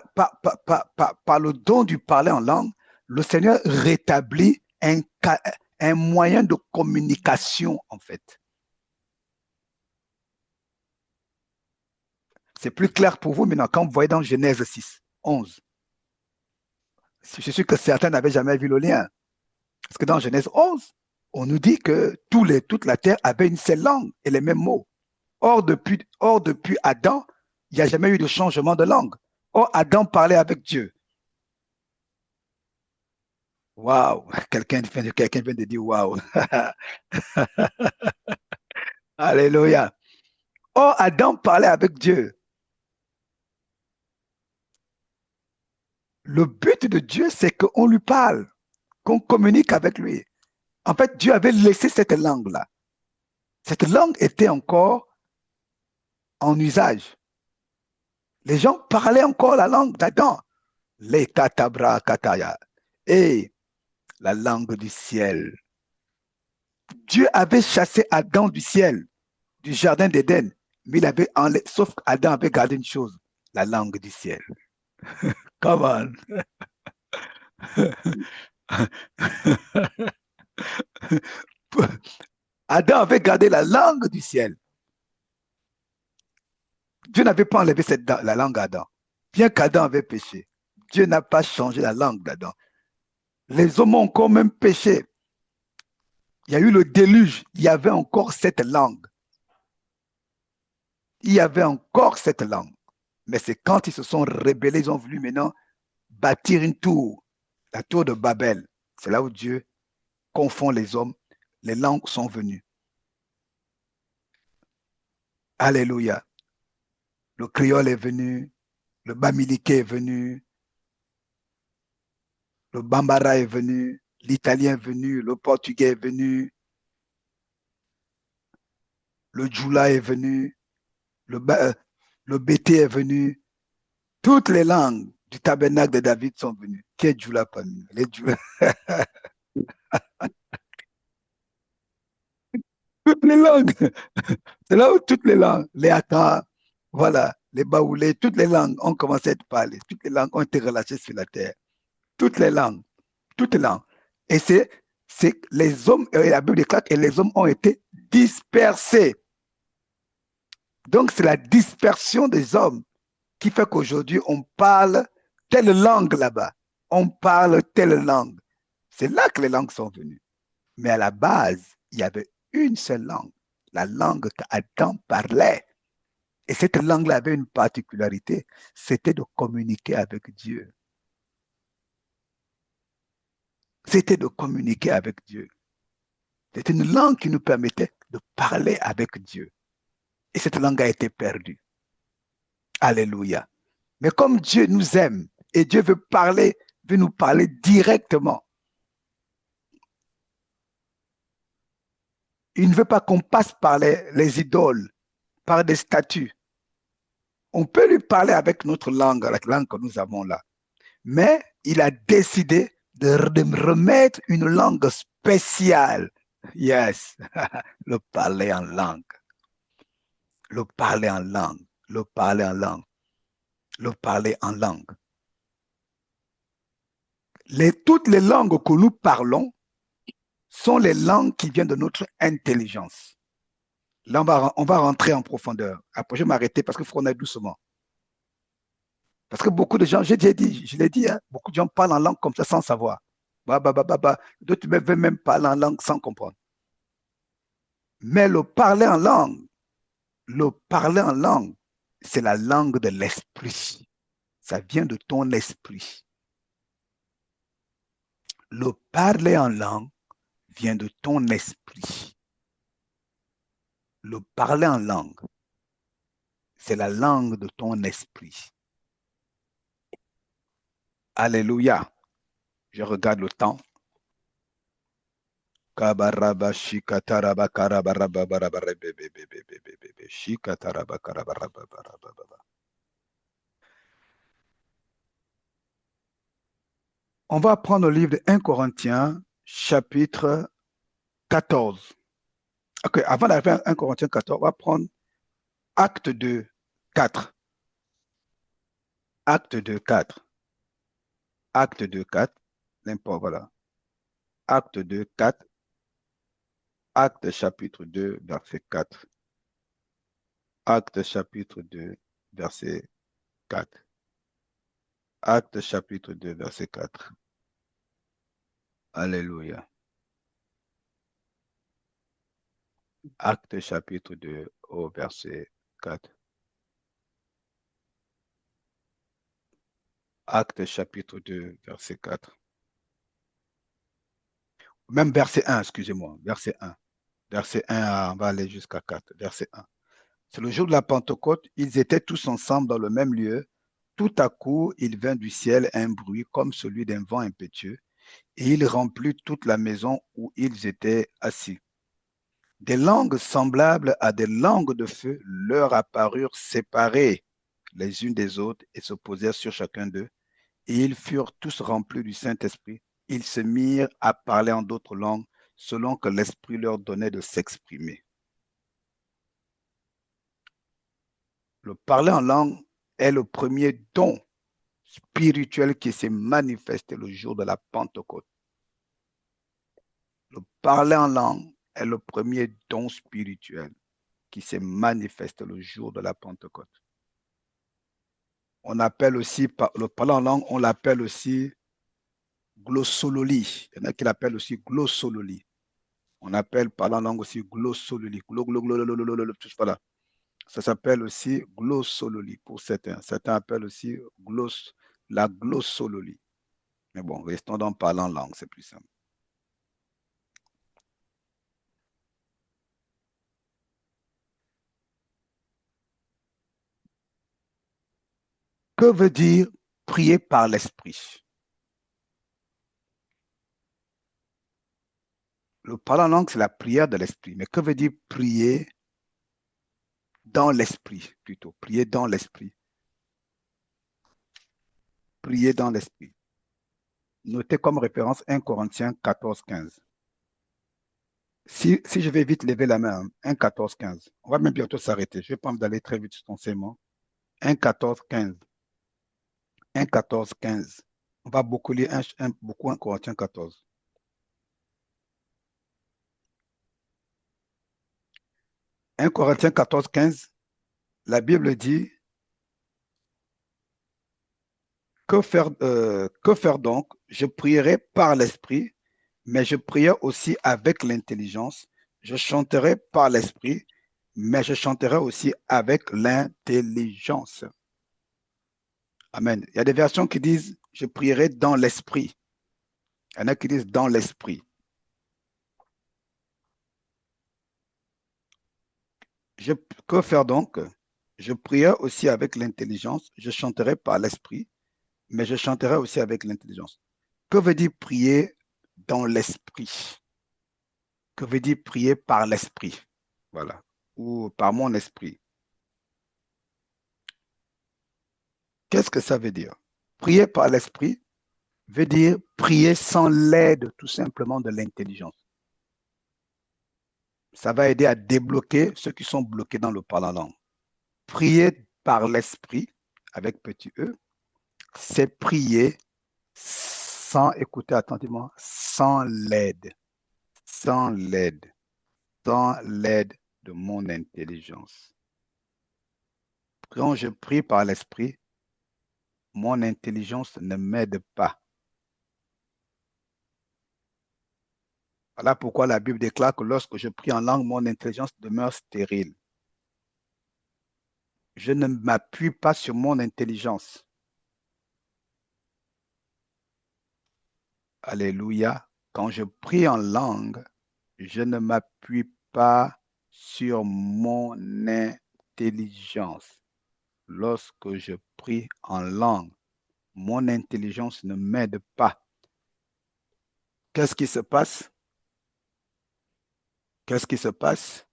le don du parler en langue, le Seigneur rétablit un moyen de communication, en fait. C'est plus clair pour vous maintenant quand vous voyez dans Genèse 6, 11. Je suis sûr que certains n'avaient jamais vu le lien. Parce que dans Genèse 11, on nous dit que toute la terre avait une seule langue et les mêmes mots. Or, depuis Adam, il n'y a jamais eu de changement de langue. Or, Adam parlait avec Dieu. Waouh! Quelqu'un vient de dire waouh! Alléluia! Or, Adam parlait avec Dieu. Le but de Dieu, c'est qu'on lui parle, qu'on communique avec lui. En fait, Dieu avait laissé cette langue-là. Cette langue était encore en usage. Les gens parlaient encore la langue d'Adam. Les katabra kataya. Et la langue du ciel. Dieu avait chassé Adam du ciel, du jardin d'Éden. Mais sauf qu'Adam avait gardé une chose, la langue du ciel. Come on. Adam avait gardé la langue du ciel. Dieu n'avait pas enlevé la langue d'Adam. Bien qu'Adam avait péché, Dieu n'a pas changé la langue d'Adam. Les hommes ont encore même péché. Il y a eu le déluge, il y avait encore cette langue. Il y avait encore cette langue. Mais c'est quand ils se sont rebellés, ils ont voulu maintenant bâtir une tour, la tour de Babel. C'est là où Dieu confond les hommes. Les langues sont venues. Alléluia. Le créole est venu, le bamileke est venu, le bambara est venu, l'italien est venu, le portugais est venu, le djoula est venu, le bété est venu. Toutes les langues du tabernacle de David sont venues. Qui est djoula parmi nous? Les djoula. Toutes les langues. C'est là où toutes les langues, les Akans, voilà, les Baoulés, toutes les langues ont commencé à être parlées. Toutes les langues ont été relâchées sur la terre. Toutes les langues. Toutes les langues. Et c'est les hommes, la Bible déclare que les hommes ont été dispersés. Donc c'est la dispersion des hommes qui fait qu'aujourd'hui on parle telle langue là-bas. On parle telle langue. C'est là que les langues sont venues. Mais à la base, il y avait une seule langue, la langue qu'Adam parlait. Et cette langue-là avait une particularité, c'était de communiquer avec Dieu. C'était de communiquer avec Dieu. C'était une langue qui nous permettait de parler avec Dieu. Et cette langue a été perdue. Alléluia. Mais comme Dieu nous aime et Dieu veut nous parler directement, il ne veut pas qu'on passe par les idoles, par des statues. On peut lui parler avec notre langue, la langue que nous avons là. Mais il a décidé de remettre une langue spéciale. Yes, le parler en langue. Le parler en langue. Le parler en langue. Le parler en langue. Toutes les langues que nous parlons sont les langues qui viennent de notre intelligence. Là, on va rentrer en profondeur. Après, je vais m'arrêter parce qu'il faut qu'on aille doucement. Parce que beaucoup de gens, je l'ai dit, hein, beaucoup de gens parlent en langue comme ça sans savoir. D'autres veulent même parler en langue sans comprendre. Mais le parler en langue, c'est la langue de l'esprit. Ça vient de ton esprit. Le parler en langue vient de ton esprit. Le parler en langue, c'est la langue de ton esprit. Alléluia. Je regarde le temps. On va prendre le livre de 1 Corinthiens, chapitre 14. Ok, avant d'arriver à 1 Corinthiens 14, on va prendre Acte 2, 4. Acte 2, 4. Acte 2, 4. N'importe, voilà. Acte 2, 4. Acte chapitre 2, verset 4. Acte chapitre 2, verset 4. Acte chapitre 2, verset 4. Alléluia. Acte chapitre 2, au verset 4. Acte chapitre 2, verset 4. Même verset 1, excusez-moi, verset 1. Verset 1, on va aller jusqu'à 4. Verset 1. C'est le jour de la Pentecôte, ils étaient tous ensemble dans le même lieu. Tout à coup, il vint du ciel un bruit comme celui d'un vent impétueux, et il remplit toute la maison où ils étaient assis. Des langues semblables à des langues de feu leur apparurent séparées les unes des autres et se posèrent sur chacun d'eux. Et ils furent tous remplis du Saint-Esprit. Ils se mirent à parler en d'autres langues selon que l'Esprit leur donnait de s'exprimer. Le parler en langue est le premier don spirituel qui s'est manifesté le jour de la Pentecôte. Le parler en langue est le premier don spirituel qui s'est manifesté le jour de la Pentecôte. On appelle aussi, le parler en langue, on l'appelle aussi glossolalie. Il y en a qui l'appellent aussi glossolalie. On appelle parler en langue aussi glossolalie. Voilà. Ça s'appelle aussi glossolalie pour certains. Certains appellent aussi la glossolalie. Mais bon, restons dans parler en langue, c'est plus simple. Que veut dire prier par l'esprit? Le parler en langue, c'est la prière de l'esprit. Mais que veut dire prier dans l'esprit, plutôt? Prier dans l'esprit. Prier dans l'esprit. Notez comme référence 1 Corinthiens 14, 15. Si je vais vite lever la main, 1 14, 15. On va même bientôt s'arrêter. Je ne vais pas d'aller très vite sur ton enseignement. 1 14, 15. 1 14, 15. On va beaucoup lire beaucoup 1 Corinthiens 14. 1 Corinthiens 14, 15. La Bible dit, que faire donc? Je prierai par l'esprit, mais je prierai aussi avec l'intelligence. Je chanterai par l'esprit, mais je chanterai aussi avec l'intelligence. Amen. Il y a des versions qui disent, je prierai dans l'esprit. Il y en a qui disent dans l'esprit. Que faire donc? Je prierai aussi avec l'intelligence. Je chanterai par l'esprit, mais je chanterai aussi avec l'intelligence. Que veut dire prier dans l'esprit? Que veut dire prier par l'esprit? Voilà. Ou par mon esprit. Qu'est-ce que ça veut dire? Prier par l'esprit veut dire prier sans l'aide tout simplement de l'intelligence. Ça va aider à débloquer ceux qui sont bloqués dans le parler en langue. Prier par l'esprit, avec petit e, c'est prier sans écouter attentivement, sans l'aide, sans l'aide, sans l'aide de mon intelligence. Quand je prie par l'esprit, mon intelligence ne m'aide pas. Voilà pourquoi la Bible déclare que lorsque je prie en langue, mon intelligence demeure stérile. Je ne m'appuie pas sur mon intelligence. Alléluia. Quand je prie en langue, je ne m'appuie pas sur mon intelligence. Lorsque je prie en langue, mon intelligence ne m'aide pas. Qu'est-ce qui se passe? Qu'est-ce qui se passe?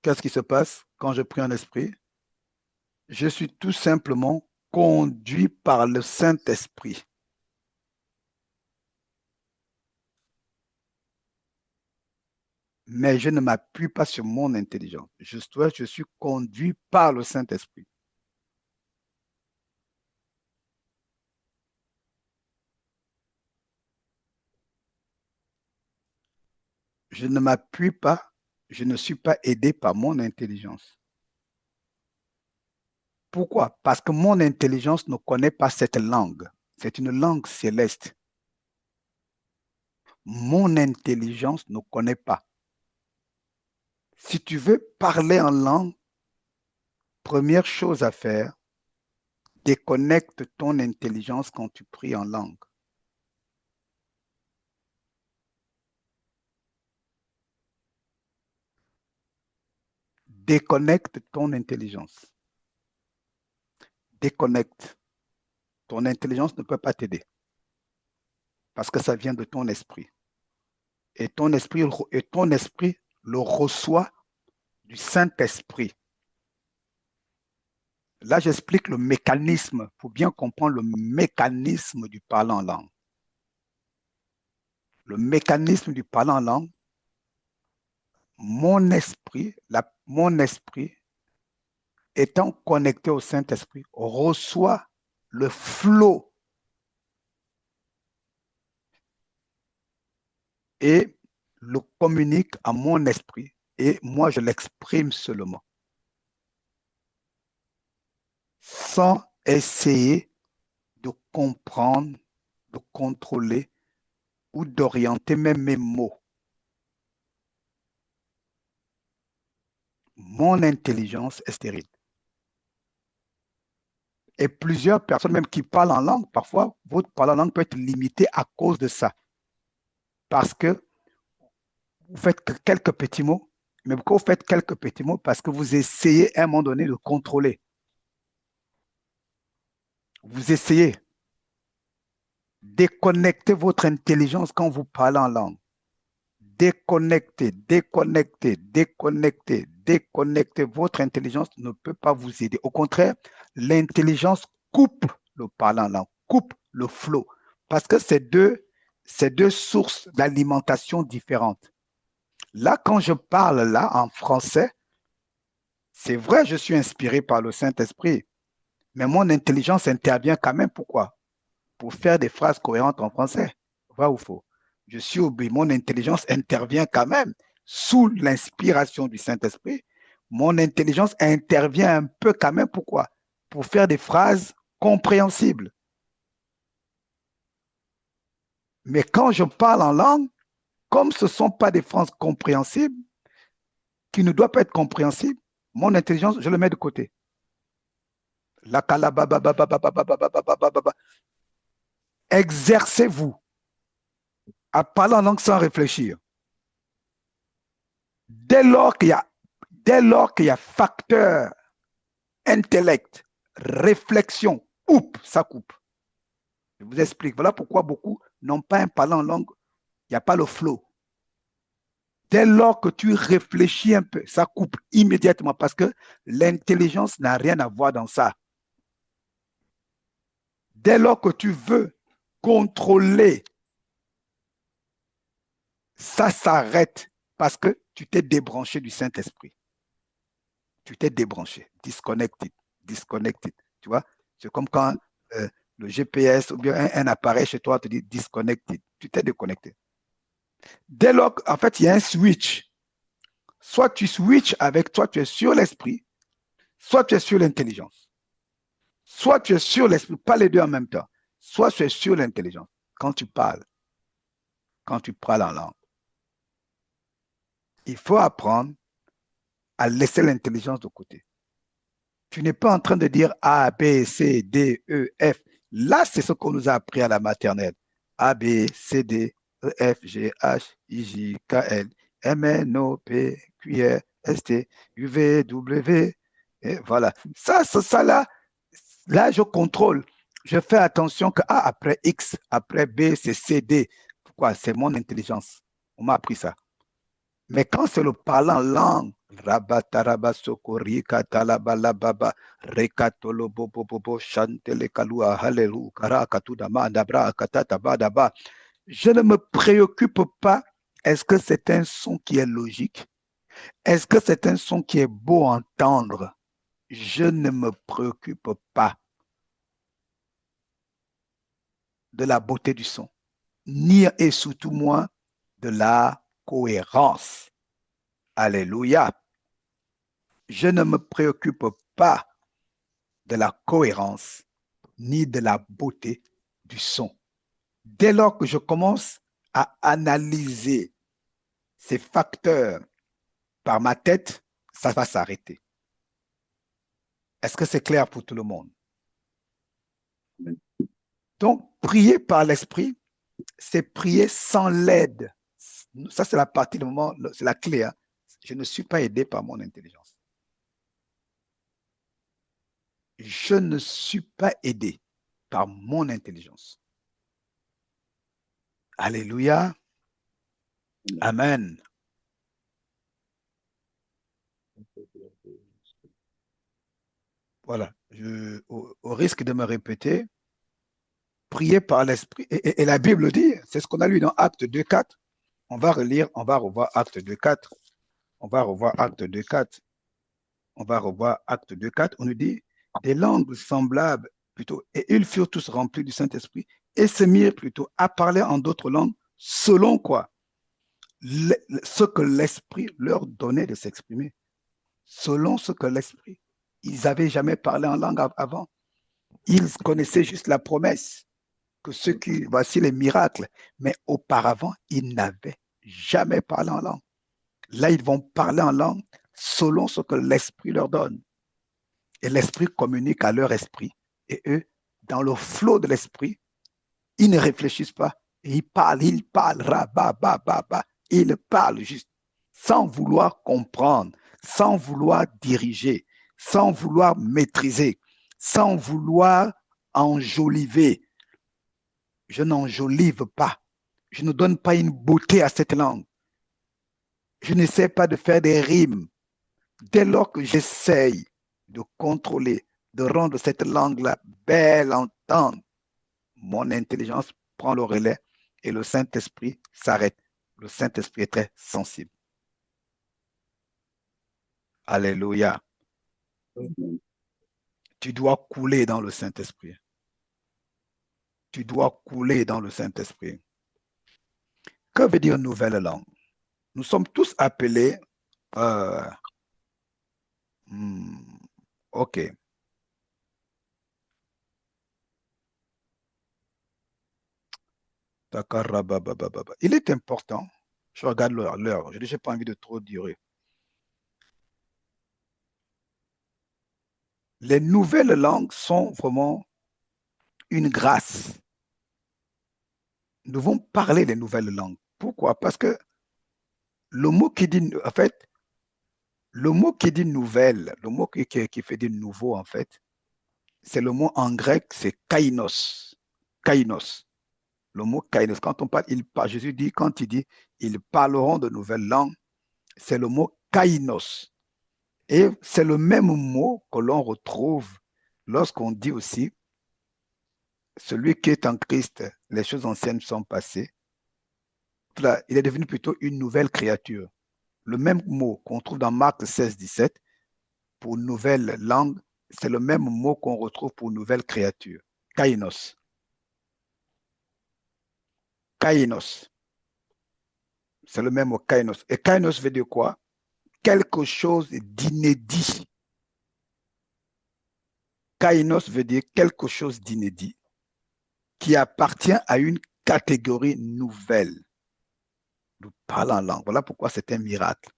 Qu'est-ce qui se passe quand je prie en esprit? Je suis tout simplement conduit par le Saint-Esprit. Mais je ne m'appuie pas sur mon intelligence. Je suis conduit par le Saint-Esprit. Je ne m'appuie pas, je ne suis pas aidé par mon intelligence. Pourquoi? Parce que mon intelligence ne connaît pas cette langue. C'est une langue céleste. Mon intelligence ne connaît pas. Si tu veux parler en langue, première chose à faire, déconnecte ton intelligence quand tu pries en langue. Déconnecte ton intelligence. Déconnecte. Ton intelligence ne peut pas t'aider parce que ça vient de ton esprit. Et ton esprit le reçoit du Saint-Esprit. Là, j'explique le mécanisme. Il faut bien comprendre le mécanisme du parler en langue. Le mécanisme du parler en langue, mon esprit étant connecté au Saint-Esprit, reçoit le flot et le communique à mon esprit et moi je l'exprime seulement, sans essayer de comprendre, de contrôler ou d'orienter même mes mots. Mon intelligence est stérile. Et plusieurs personnes, même qui parlent en langue, parfois, votre parole en langue peut être limitée à cause de ça. Parce que vous faites quelques petits mots, mais pourquoi vous faites quelques petits mots? Parce que vous essayez à un moment donné de contrôler. Vous essayez de déconnecter votre intelligence quand vous parlez en langue. Déconnecter, déconnecter, déconnecter, déconnecter. Votre intelligence ne peut pas vous aider. Au contraire, l'intelligence coupe le parlant en langue, coupe le flot. Parce que c'est deux sources d'alimentation différentes. Là, quand je parle là en français, c'est vrai, je suis inspiré par le Saint-Esprit, mais mon intelligence intervient quand même. Pourquoi? Pour faire des phrases cohérentes en français. Vrai ou faux? Je suis obligé, mon intelligence intervient quand même sous l'inspiration du Saint-Esprit. Mon intelligence intervient un peu quand même. Pourquoi? Pour faire des phrases compréhensibles. Mais quand je parle en langue, comme ce ne sont pas des phrases compréhensibles, qui ne doivent pas être compréhensibles, mon intelligence, je le mets de côté. La exercez-vous à parler en langue sans réfléchir. Dès lors qu'il y a facteur, intellect, réflexion, ça coupe. Je vous explique. Voilà pourquoi beaucoup n'ont pas un parlant en langue. Il n'y a pas le flow. Dès lors que tu réfléchis un peu, ça coupe immédiatement parce que l'intelligence n'a rien à voir dans ça. Dès lors que tu veux contrôler, ça s'arrête parce que tu t'es débranché du Saint-Esprit. Tu t'es débranché, disconnected. Tu vois, c'est comme quand le GPS ou bien un appareil chez toi te dit disconnected. Tu t'es déconnecté. Dès lors qu'en fait, il y a un switch. Soit tu switches avec toi, tu es sur l'esprit, soit tu es sur l'intelligence. Soit tu es sur l'esprit, pas les deux en même temps. Soit tu es sur l'intelligence quand tu parles en langue. Il faut apprendre à laisser l'intelligence de côté. Tu n'es pas en train de dire A, B, C, D, E, F. Là, c'est ce qu'on nous a appris à la maternelle. A, B, C, D, E, F, G, H, I, J, K, L, M, N, O, P, Q, R, S, T, U, V, W. Et voilà. Ça là, je contrôle. Je fais attention que A après X, après B, c'est C, D. Pourquoi? C'est mon intelligence. On m'a appris ça. Mais quand c'est le parlant langue, rabataraba sokori katalabalababa rekatolo bobobobo chantele kalua halelu karakatudama dabra katatabadaba. Je ne me préoccupe pas. Est-ce que c'est un son qui est logique? Est-ce que c'est un son qui est beau à entendre? Je ne me préoccupe pas de la beauté du son, ni et surtout moins de la cohérence. Alléluia. Je ne me préoccupe pas de la cohérence ni de la beauté du son. Dès lors que je commence à analyser ces facteurs par ma tête, ça va s'arrêter. Est-ce que c'est clair pour tout le monde? Donc, prier par l'esprit, c'est prier sans l'aide. Ça, c'est la partie du moment, c'est la clé. Hein. Je ne suis pas aidé par mon intelligence. Je ne suis pas aidé par mon intelligence. Alléluia. Amen. Voilà. Au risque de me répéter, prier par l'esprit. Et la Bible dit, c'est ce qu'on a lu dans Acte 2.4. On va relire, on va revoir Acte 2.4. On va revoir Acte 2.4. On va revoir Acte 2, 4. On nous dit des langues semblables plutôt. Et ils furent tous remplis du Saint-Esprit et se mirent plutôt à parler en d'autres langues selon quoi? Ce que l'Esprit leur donnait de s'exprimer. Selon ce que l'Esprit. Ils n'avaient jamais parlé en langue avant. Ils connaissaient juste la promesse que ceux qui, voici les miracles. Mais auparavant, ils n'avaient jamais parlé en langue. Là, ils vont parler en langue selon ce que l'Esprit leur donne. Et l'Esprit communique à leur esprit. Et eux, dans le flot de l'Esprit, ils ne réfléchissent pas. Et ils parlent, rababababa. Ils parlent juste, sans vouloir comprendre, sans vouloir diriger, sans vouloir maîtriser, sans vouloir enjoliver. Je n'enjolive pas. Je ne donne pas une beauté à cette langue. Je n'essaie pas de faire des rimes. Dès lors que j'essaye de contrôler, de rendre cette langue-là belle à entendre, mon intelligence prend le relais et le Saint-Esprit s'arrête. Le Saint-Esprit est très sensible. Alléluia. Tu dois couler dans le Saint-Esprit. Tu dois couler dans le Saint-Esprit. Que veut dire nouvelle langue? Nous sommes tous appelés. OK. Il est important. Je regarde l'heure. Je n'ai pas envie de trop durer. Les nouvelles langues sont vraiment une grâce. Nous devons parler les nouvelles langues. Pourquoi? Parce que le mot qui dit, en fait, le mot qui dit nouvelle, le mot qui fait dire nouveau, en fait, c'est le mot en grec, c'est kainos. Kainos. Le mot kainos. Quand on parle, Jésus dit, quand il dit, ils parleront de nouvelles langues, c'est le mot kainos. Et c'est le même mot que l'on retrouve lorsqu'on dit aussi, celui qui est en Christ, les choses anciennes sont passées. Là, il est devenu plutôt une nouvelle créature. Le même mot qu'on trouve dans Marc 16, 17, pour nouvelle langue, c'est le même mot qu'on retrouve pour nouvelle créature. Kainos. Kainos. C'est le même mot, kainos. Et kainos veut dire quoi? Quelque chose d'inédit. Kainos veut dire quelque chose d'inédit qui appartient à une catégorie nouvelle. Nous parlons en langue. Voilà pourquoi c'est un miracle.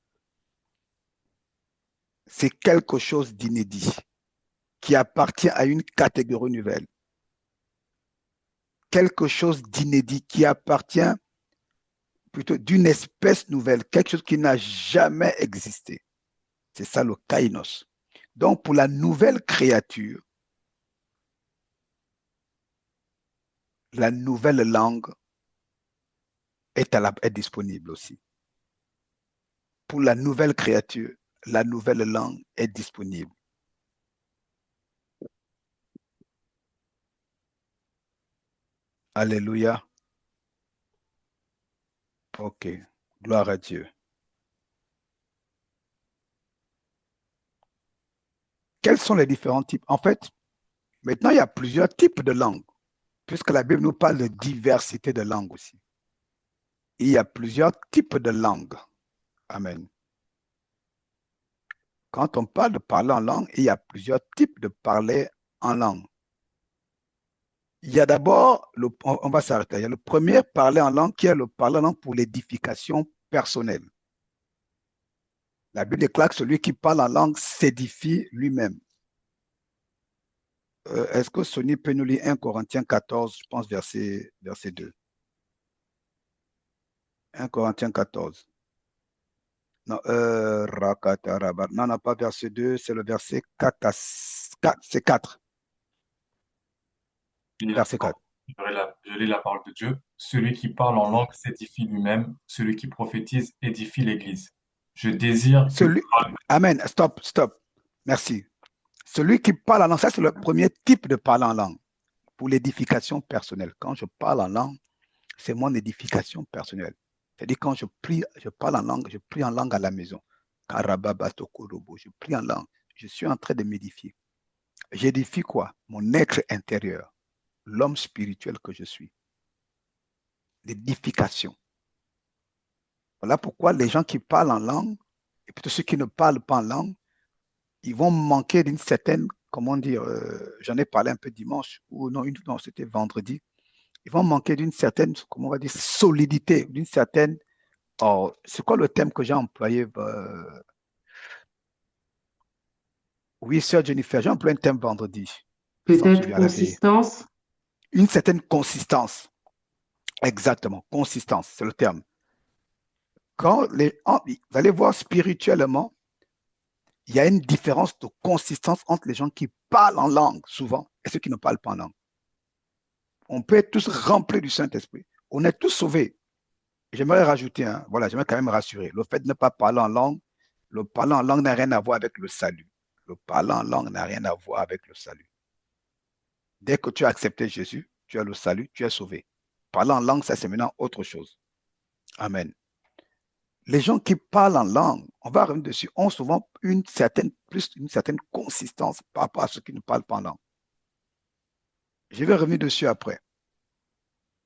C'est quelque chose d'inédit qui appartient à une catégorie nouvelle. Quelque chose d'inédit qui appartient plutôt d'une espèce nouvelle, quelque chose qui n'a jamais existé. C'est ça le kainos. Donc pour la nouvelle créature, la nouvelle langue est disponible aussi. Pour la nouvelle créature, la nouvelle langue est disponible. Alléluia. Ok. Gloire à Dieu. Quels sont les différents types? En fait, maintenant, il y a plusieurs types de langues, puisque la Bible nous parle de diversité de langues aussi. Il y a plusieurs types de langues. Amen. Quand on parle de parler en langue, il y a plusieurs types de parler en langue. Il y a d'abord, on va s'arrêter, il y a le premier parler en langue qui est le parler en langue pour l'édification personnelle. La Bible déclare que celui qui parle en langue s'édifie lui-même. Est-ce que Sonny peut nous lire 1 Corinthiens 14, je pense, verset 2. 1 Corinthiens 14. Non, non, pas verset 2, c'est le verset 4 c'est 4. Verset 4. Je lis la parole de Dieu. Celui qui parle en langue s'édifie lui-même. Celui qui prophétise édifie l'Église. Je désire que... Amen. Stop. Merci. Celui qui parle en langue, ça c'est le premier type de parler en langue pour l'édification personnelle. Quand je parle en langue, c'est mon édification personnelle. C'est-à-dire quand je prie, je parle en langue, je prie en langue à la maison. Je prie en langue. Je suis en train de m'édifier. J'édifie quoi? Mon être intérieur, l'homme spirituel que je suis. L'édification. Voilà pourquoi les gens qui parlent en langue, et plutôt ceux qui ne parlent pas en langue, ils vont manquer d'une certaine, comment dire, j'en ai parlé un peu dimanche, ou non, non c'était vendredi, ils vont manquer d'une certaine, comment on va dire, solidité, d'une certaine, oh, c'est quoi le thème que j'ai employé? Oui, sœur Jennifer, j'ai employé un thème vendredi. Je s'en Peut-être souvient à la veille. consistance. Une certaine consistance. Exactement, consistance, c'est le terme. Quand vous allez voir spirituellement, il y a une différence de consistance entre les gens qui parlent en langue, souvent, et ceux qui ne parlent pas en langue. On peut être tous remplis du Saint-Esprit. On est tous sauvés. J'aimerais rajouter, voilà, j'aimerais quand même rassurer. Le fait de ne pas parler en langue, le parler en langue n'a rien à voir avec le salut. Le parler en langue n'a rien à voir avec le salut. Dès que tu as accepté Jésus, tu as le salut, tu es sauvé. Parler en langue, ça c'est maintenant autre chose. Amen. Les gens qui parlent en langue, on va revenir dessus, ont souvent une certaine consistance par rapport à ceux qui ne parlent pas en langue. Je vais revenir dessus après.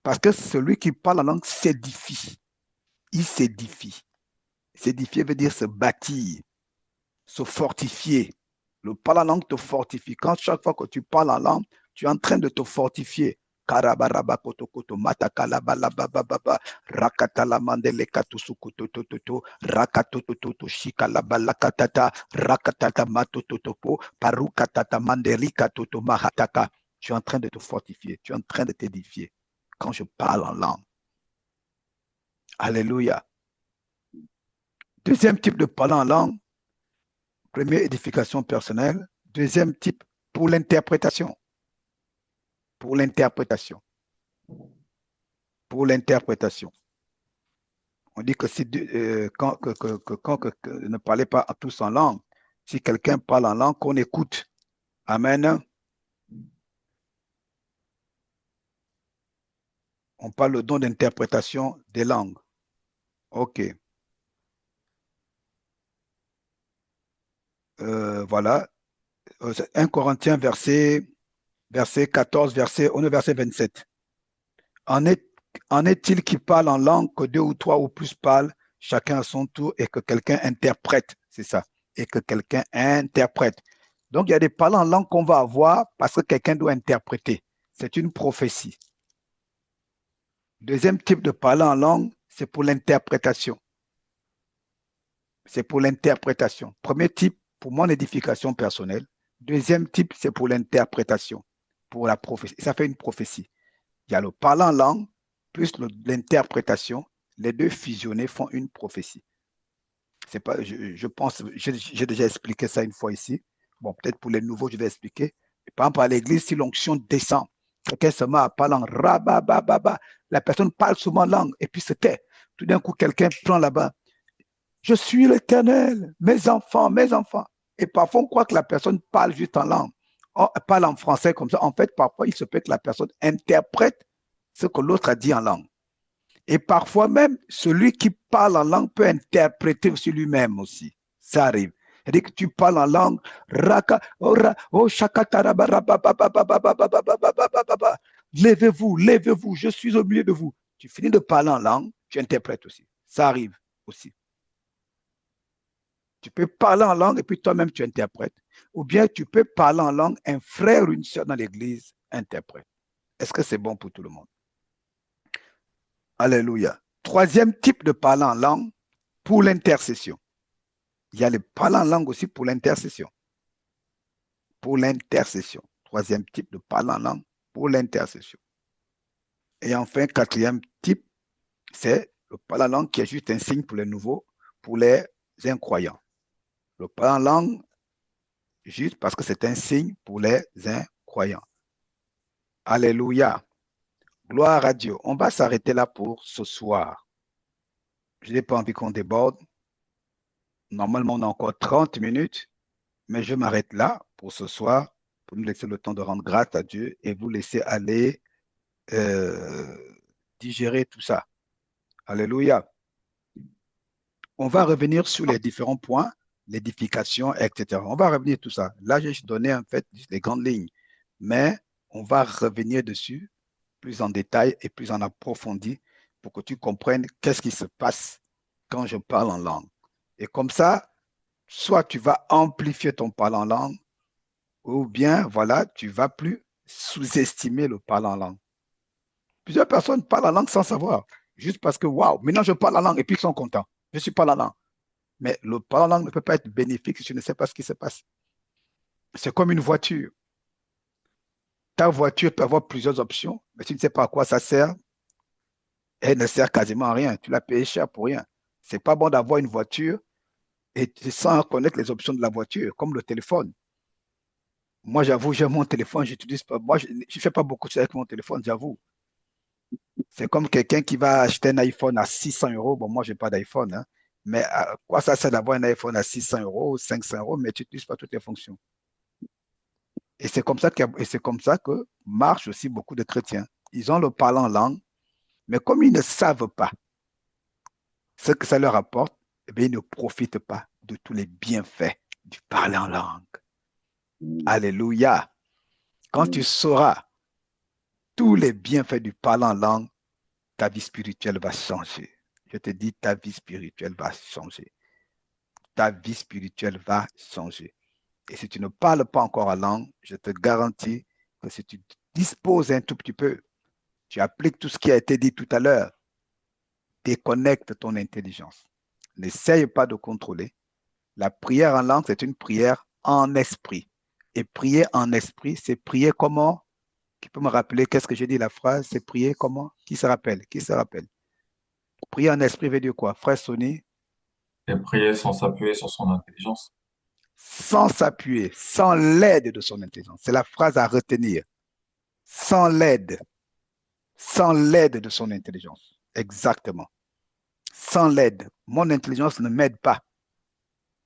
Parce que celui qui parle en langue s'édifie. Il s'édifie. S'édifier veut dire se bâtir, se fortifier. Le parler en langue te fortifie. Quand chaque fois que tu parles en langue, tu es en train de te fortifier. Karabaraba kotokoto matakalabalababa rakatala mandele katusukutototo rakatototo shikalabalakatata rakatata matototopo parukatata manderika toto mahataka. Tu es en train de te fortifier, tu es en train de t'édifier quand je parle en langue. Alléluia. Deuxième type de parler en langue, première édification personnelle. Deuxième type, pour l'interprétation. Pour l'interprétation. Pour l'interprétation. On dit que si quand ne parlez pas tous en langue, si quelqu'un parle en langue, qu'on écoute. Amen. On parle le don d'interprétation des langues. OK. Voilà. 1 Corinthiens, verset 14, on est verset 27. En est-il qui parle en langue, que deux ou trois ou plus parlent, chacun à son tour, et que quelqu'un interprète? C'est ça. Et que quelqu'un interprète. Donc, il y a des parlants en langue qu'on va avoir parce que quelqu'un doit interpréter. C'est une prophétie. Deuxième type de parlant en langue, c'est pour l'interprétation. C'est pour l'interprétation. Premier type, pour mon édification personnelle. Deuxième type, c'est pour l'interprétation, pour la prophétie. Ça fait une prophétie. Il y a le parlant en langue plus l'interprétation. Les deux fusionnés font une prophétie. C'est pas, je pense, j'ai déjà expliqué ça une fois ici. Bon, peut-être pour les nouveaux, je vais expliquer. Par exemple, à l'église, si l'onction descend, quelqu'un se met à parler en rabababa, la personne parle souvent langue et puis se tait. Tout d'un coup, quelqu'un prend là-bas. Je suis l'Éternel, mes enfants, mes enfants. Et parfois, on croit que la personne parle juste en langue. On parle en français comme ça. En fait, parfois, il se peut que la personne interprète ce que l'autre a dit en langue. Et parfois même, celui qui parle en langue peut interpréter aussi lui-même aussi. Ça arrive. C'est-à-dire que tu parles en langue, levez-vous, levez-vous, je suis au milieu de vous. Tu finis de parler en langue, tu interprètes aussi. Ça arrive aussi. Tu peux parler en langue et puis toi-même tu interprètes. Ou bien tu peux parler en langue, un frère ou une soeur dans l'église interprète. Est-ce que c'est bon pour tout le monde? Alléluia. Troisième type de parler en langue, pour l'intercession. Il y a le parler en langue aussi pour l'intercession. Pour l'intercession. Troisième type de parler en langue, pour l'intercession. Et enfin, quatrième type, c'est le parler en langue qui est juste un signe pour les nouveaux, pour les incroyants. Le parler en langue, juste parce que c'est un signe pour les incroyants. Alléluia. Gloire à Dieu. On va s'arrêter là pour ce soir. Je n'ai pas envie qu'on déborde. Normalement, on a encore 30 minutes, mais je m'arrête là pour ce soir, pour nous laisser le temps de rendre grâce à Dieu et vous laisser aller digérer tout ça. Alléluia. On va revenir sur les différents points l'édification, etc. On va revenir tout ça. Là, j'ai donné en fait les grandes lignes, mais on va revenir dessus plus en détail et plus en approfondi pour que tu comprennes qu'est-ce qui se passe quand je parle en langue. Et comme ça, soit tu vas amplifier ton parler en langue, ou bien, voilà, tu vas plus sous-estimer le parler en langue. Plusieurs personnes parlent la langue sans savoir, juste parce que, waouh, maintenant je parle la langue et puis ils sont contents. Je suis pas la langue. Mais le parler en langue ne peut pas être bénéfique si tu ne sais pas ce qui se passe. C'est comme une voiture. Ta voiture peut avoir plusieurs options, mais tu ne sais pas à quoi ça sert. Elle ne sert quasiment à rien. Tu l'as payé cher pour rien. C'est pas bon d'avoir une voiture et sans connaître les options de la voiture, comme le téléphone. Moi, j'avoue, j'ai mon téléphone, j'utilise pas. Moi, je ne fais pas beaucoup de choses avec mon téléphone, j'avoue. C'est comme quelqu'un qui va acheter un iPhone à 600 euros. Bon, moi, je n'ai pas d'iPhone, hein. Mais à quoi ça sert d'avoir un iPhone à 600 euros, 500 euros, mais tu n'utilises pas toutes les fonctions? Et c'est comme ça que marchent aussi beaucoup de chrétiens. Ils ont le parlant en langue, mais comme ils ne savent pas ce que ça leur apporte, eh bien, ils ne profitent pas de tous les bienfaits du parler en langue. Alléluia. Quand tu sauras tous les bienfaits du parler en langue, ta vie spirituelle va changer. Je te dis, ta vie spirituelle va changer. Ta vie spirituelle va changer. Et si tu ne parles pas encore en langue, je te garantis que si tu disposes un tout petit peu, tu appliques tout ce qui a été dit tout à l'heure, déconnecte ton intelligence. N'essaye pas de contrôler. La prière en langue, c'est une prière en esprit. Et prier en esprit, c'est prier comment? Qui peut me rappeler qu'est-ce que j'ai dit la phrase? C'est prier comment? Qui se rappelle? Qui se rappelle? Prier en esprit veut dire quoi? Frère Sonny, Et prier sans s'appuyer sur son intelligence. sans s'appuyer, sans l'aide de son intelligence. C'est la phrase à retenir. Sans l'aide de son intelligence. Exactement. Sans l'aide. Mon intelligence ne m'aide pas.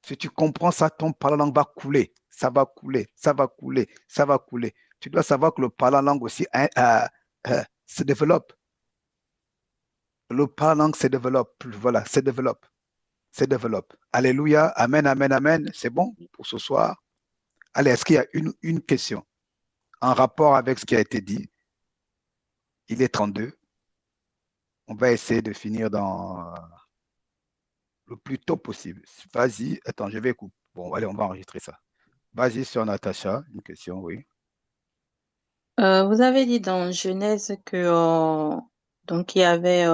Si tu comprends ça, ton parlant langue va couler. Ça va couler, ça va couler, ça va couler. Tu dois savoir que le parlant langue aussi se développe. Le parlant langue se développe. Voilà, se développe. Se développe. Alléluia. Amen, amen, amen. C'est bon pour ce soir. Allez, est-ce qu'il y a une question en rapport avec ce qui a été dit? Il est 32. On va essayer de finir dans le plus tôt possible. Vas-y. Attends, je vais couper. Bon, allez, on va enregistrer ça. Vas-y sur Natacha. Une question, oui. Vous avez dit dans Genèse que donc il y avait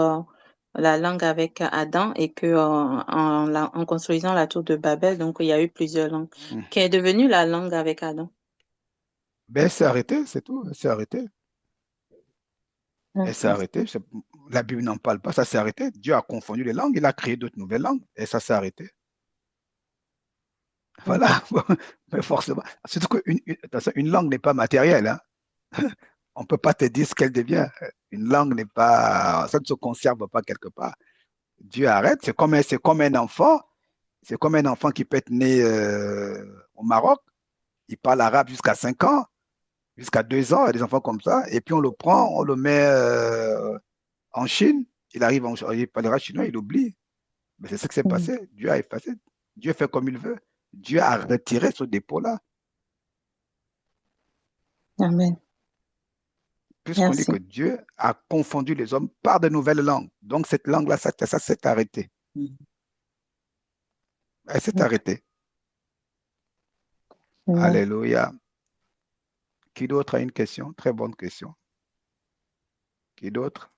la langue avec Adam et que en construisant la tour de Babel, donc il y a eu plusieurs langues. Hmm. Qui est devenue la langue avec Adam? Ben, elle s'est arrêtée, c'est tout. Elle s'est arrêtée. Elle s'est Ok. arrêtée. La Bible n'en parle pas, ça s'est arrêté. Dieu a confondu les langues, il a créé d'autres nouvelles langues et ça s'est arrêté. Ok. Voilà. Mais forcément. Surtout attention, une langue n'est pas matérielle, hein. On ne peut pas te dire ce qu'elle devient. Une langue n'est pas. Ça ne se conserve pas quelque part. Dieu arrête. C'est comme un enfant. C'est comme un enfant qui peut être né au Maroc. Il parle arabe jusqu'à 5 ans, jusqu'à 2 ans, il y a des enfants comme ça. Et puis on le prend, on le met en Chine. Il parlera chinois, il oublie. Mais c'est ce qui s'est Mm. passé. Dieu a effacé. Dieu fait comme il veut. Dieu a retiré ce dépôt-là. Amen. Puisqu'on dit que Merci. Dieu a confondu les hommes par de nouvelles langues. Donc cette langue-là, ça s'est arrêté. Elle s'est Ok. arrêtée. Amen. Alléluia. Qui d'autre a une question? Très bonne question. Qui d'autre?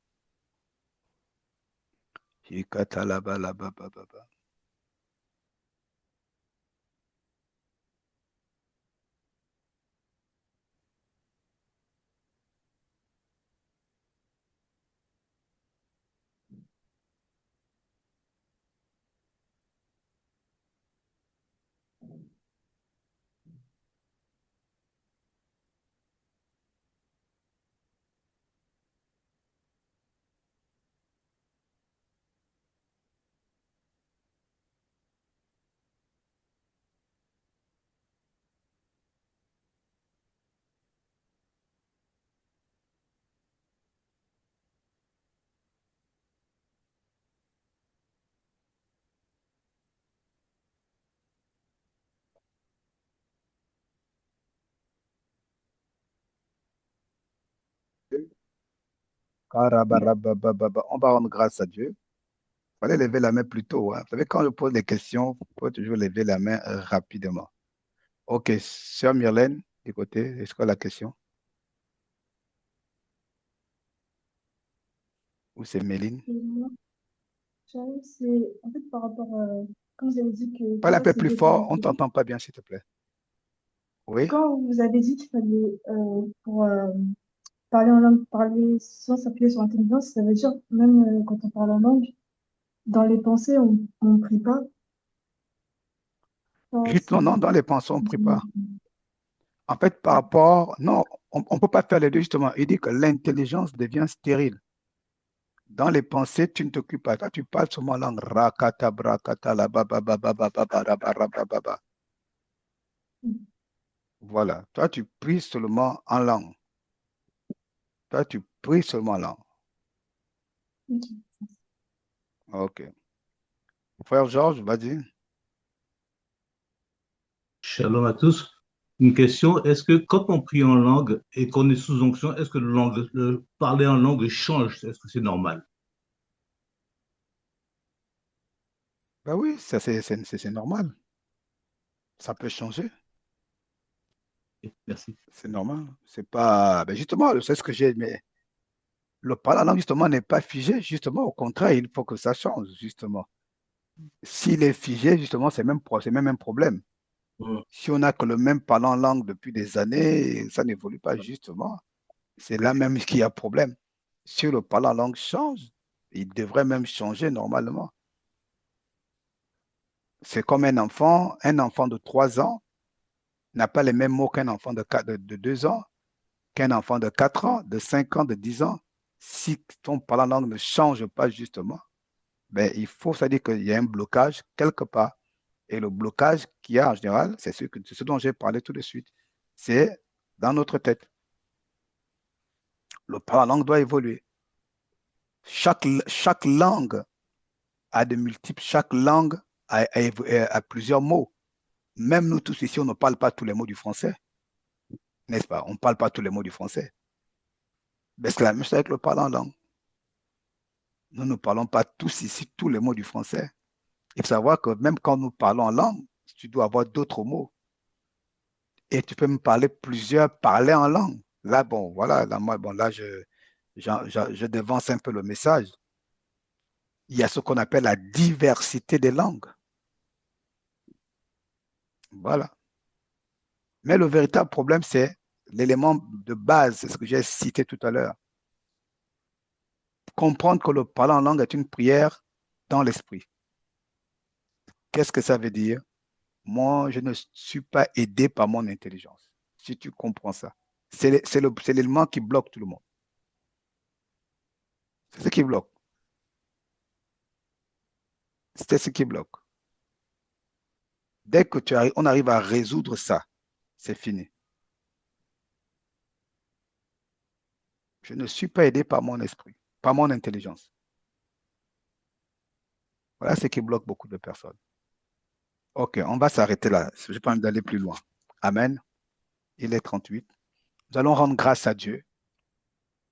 Karabarabababa. On va rendre grâce à Dieu. Il fallait lever la main plus tôt, hein. Vous savez, quand je pose des questions, il faut toujours lever la main rapidement. Ok, sœur Myrlène, du côté, est-ce que la question? Ou c'est Méline? C'est en fait par rapport, quand vous avez dit que Parle un parfois peu plus c'était pour fort, on ne l'intellect. t'entend pas bien, s'il te plaît. Oui? Quand vous avez dit qu'il fallait, pour parler en langue, parler sans s'appuyer sur l'intelligence, ça veut dire même quand on parle en langue, dans les pensées, on ne prie pas. Enfin, Justement, non, dans les pensées, on ne prie pas. En fait, par rapport, non, on ne peut pas faire les deux, justement. Il dit que l'intelligence devient stérile. Dans les pensées, tu ne t'occupes pas. Toi, tu parles seulement en langue. Rakata, brakata, la ba, ba, ba, ba, ba, ba, ba, ra, ba, ra, ba, ba, ba. Voilà. Toi, tu pries seulement en langue. Toi, tu pries seulement en langue. Ok. Frère Georges, vas-y. Shalom à tous. Une question, est-ce que quand on prie en langue et qu'on est sous onction, est-ce que le parler en langue change? Est-ce que c'est normal? Ben oui, ça c'est normal. Ça peut changer. Merci. C'est normal. C'est pas. Ben justement, c'est ce que j'ai. Mais le parler en langue, justement, n'est pas figé. Justement, au contraire, il faut que ça change, justement. S'il est figé, justement, c'est même un problème. Si on n'a que le même parlant en langue depuis des années, ça n'évolue pas, justement. C'est là même qu'il y a problème. Si le parlant en langue change, il devrait même changer normalement. C'est comme un enfant de 3 ans n'a pas les mêmes mots qu'un enfant de 2 ans, qu'un enfant de 4 ans, de 5 ans, de 10 ans. Si ton parlant langue ne change pas justement, ben, il faut, ça dire qu'il y a un blocage quelque part. Et le blocage qu'il y a en général, c'est ce dont j'ai parlé tout de suite, c'est dans notre tête. Le parlant langue doit évoluer. Chaque langue a de multiples, chaque langue a plusieurs mots. Même nous tous ici, on ne parle pas tous les mots du français, n'est-ce pas? On ne parle pas tous les mots du français. Mais c'est la même chose avec le parlant langue. Nous ne parlons pas tous ici tous les mots du français. Il faut savoir que même quand nous parlons en langue, tu dois avoir d'autres mots. Et tu peux me parler en langue. Là, bon, voilà, là, moi, bon, là, je devance un peu le message. Il y a ce qu'on appelle la diversité des langues. Voilà. Mais le véritable problème, c'est l'élément de base, c'est ce que j'ai cité tout à l'heure. Comprendre que le parler en langue est une prière dans l'esprit. Qu'est-ce que ça veut dire? Moi, je ne suis pas aidé par mon intelligence. Si tu comprends ça, c'est l'élément qui bloque tout le monde. C'est ce qui bloque. C'est ce qui bloque. Dès que on arrive à résoudre ça, c'est fini. Je ne suis pas aidé par mon esprit, par mon intelligence. Voilà ce qui bloque beaucoup de personnes. Ok, on va s'arrêter là. Je n'ai pas envie d'aller plus loin. Amen. Il est 38. Nous allons rendre grâce à Dieu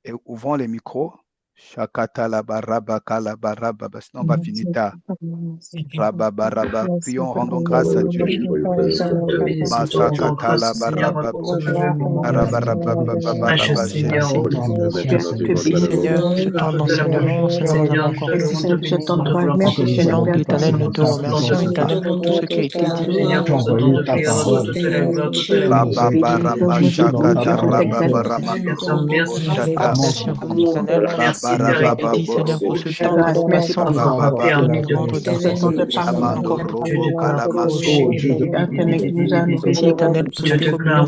et ouvrons les micros. Shakatalabarabakalabarababa. Sinon, on va finir tard. Rababaraba. Prions, rendons grâce à Dieu. Précieux Seigneur, ce temps d'enseignement, Seigneur, nous avons encore pu prendre de gloire pour ta langue, éternel, nous te remercions, éternel, pour tout ce qui a été dit. Seigneur, pour ce temps de prière, à toi toute la gloire, toute la Merci encore, éternel. Merci, Père éternel, Seigneur, pour ce temps que nous passons à te rendre grâce encore pour merci, éternel, pour cette communion.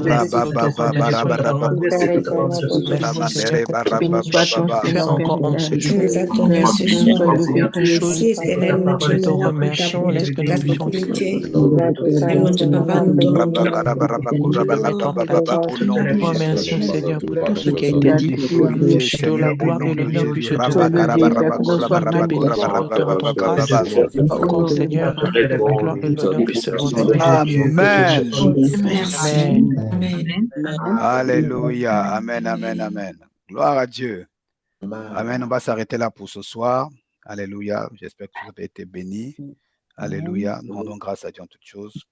Nous te remercions. Merci, Seigneur, pour tout ce que tu fais encore en ce jour. Toutes choses, nous te remercions. Laisse que nous puissions nous remercions, Seigneur, pour tout ce qui a été dit. Que la gloire et l'honneur puissent te revenir. Nous te bénissons, nous te rendons grâce. Encore, Seigneur, que la gloire et l'honneur puissent te revenir. Amen. Amen. Alléluia. Amen, amen, amen. Gloire à Dieu. Amen. On va s'arrêter là pour ce soir. Alléluia. J'espère que vous avez été bénis. Alléluia. Nous rendons grâce à Dieu en toutes choses.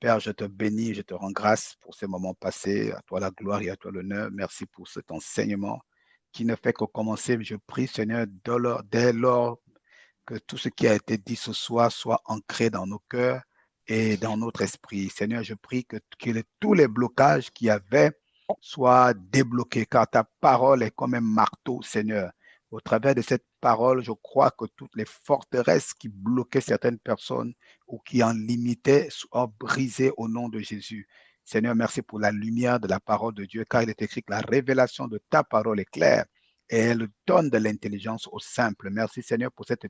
Père, je te bénis, je te rends grâce pour ces moments passés. À toi la gloire et à toi l'honneur. Merci pour cet enseignement qui ne fait que commencer. Je prie, Seigneur, dès lors que tout ce qui a été dit ce soir soit ancré dans nos cœurs et dans notre esprit. Seigneur, je prie que tous les blocages qu'il y avait soient débloqués, car ta parole est comme un marteau, Seigneur. Au travers de cette parole, je crois que toutes les forteresses qui bloquaient certaines personnes ou qui en limitaient sont brisées au nom de Jésus. Seigneur, merci pour la lumière de la parole de Dieu, car il est écrit que la révélation de ta parole est claire et elle donne de l'intelligence aux simples. Merci Seigneur pour cette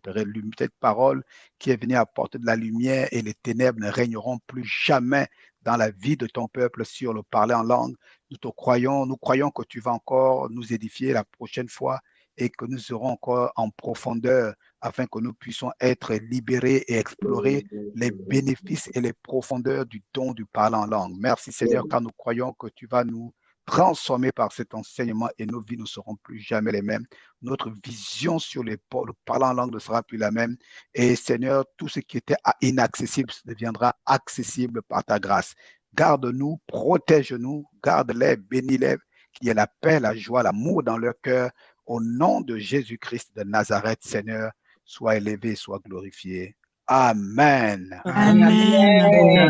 parole qui est venue apporter de la lumière, et les ténèbres ne régneront plus jamais dans la vie de ton peuple sur le parler en langue. Nous croyons que tu vas encore nous édifier la prochaine fois et que nous serons encore en profondeur afin que nous puissions être libérés et explorer les bénéfices et les profondeurs du don du parler en langue. Merci Seigneur, car nous croyons que tu vas nous transformés par cet enseignement et nos vies ne seront plus jamais les mêmes. Notre vision sur le parler en langue ne sera plus la même. Et Seigneur, tout ce qui était inaccessible deviendra accessible par ta grâce. Garde-nous, protège-nous, garde-les, bénis-les, qu'il y ait la paix, la joie, l'amour dans leur cœur. Au nom de Jésus-Christ de Nazareth, Seigneur, sois élevé, sois glorifié. Amen. Amen.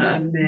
Amen.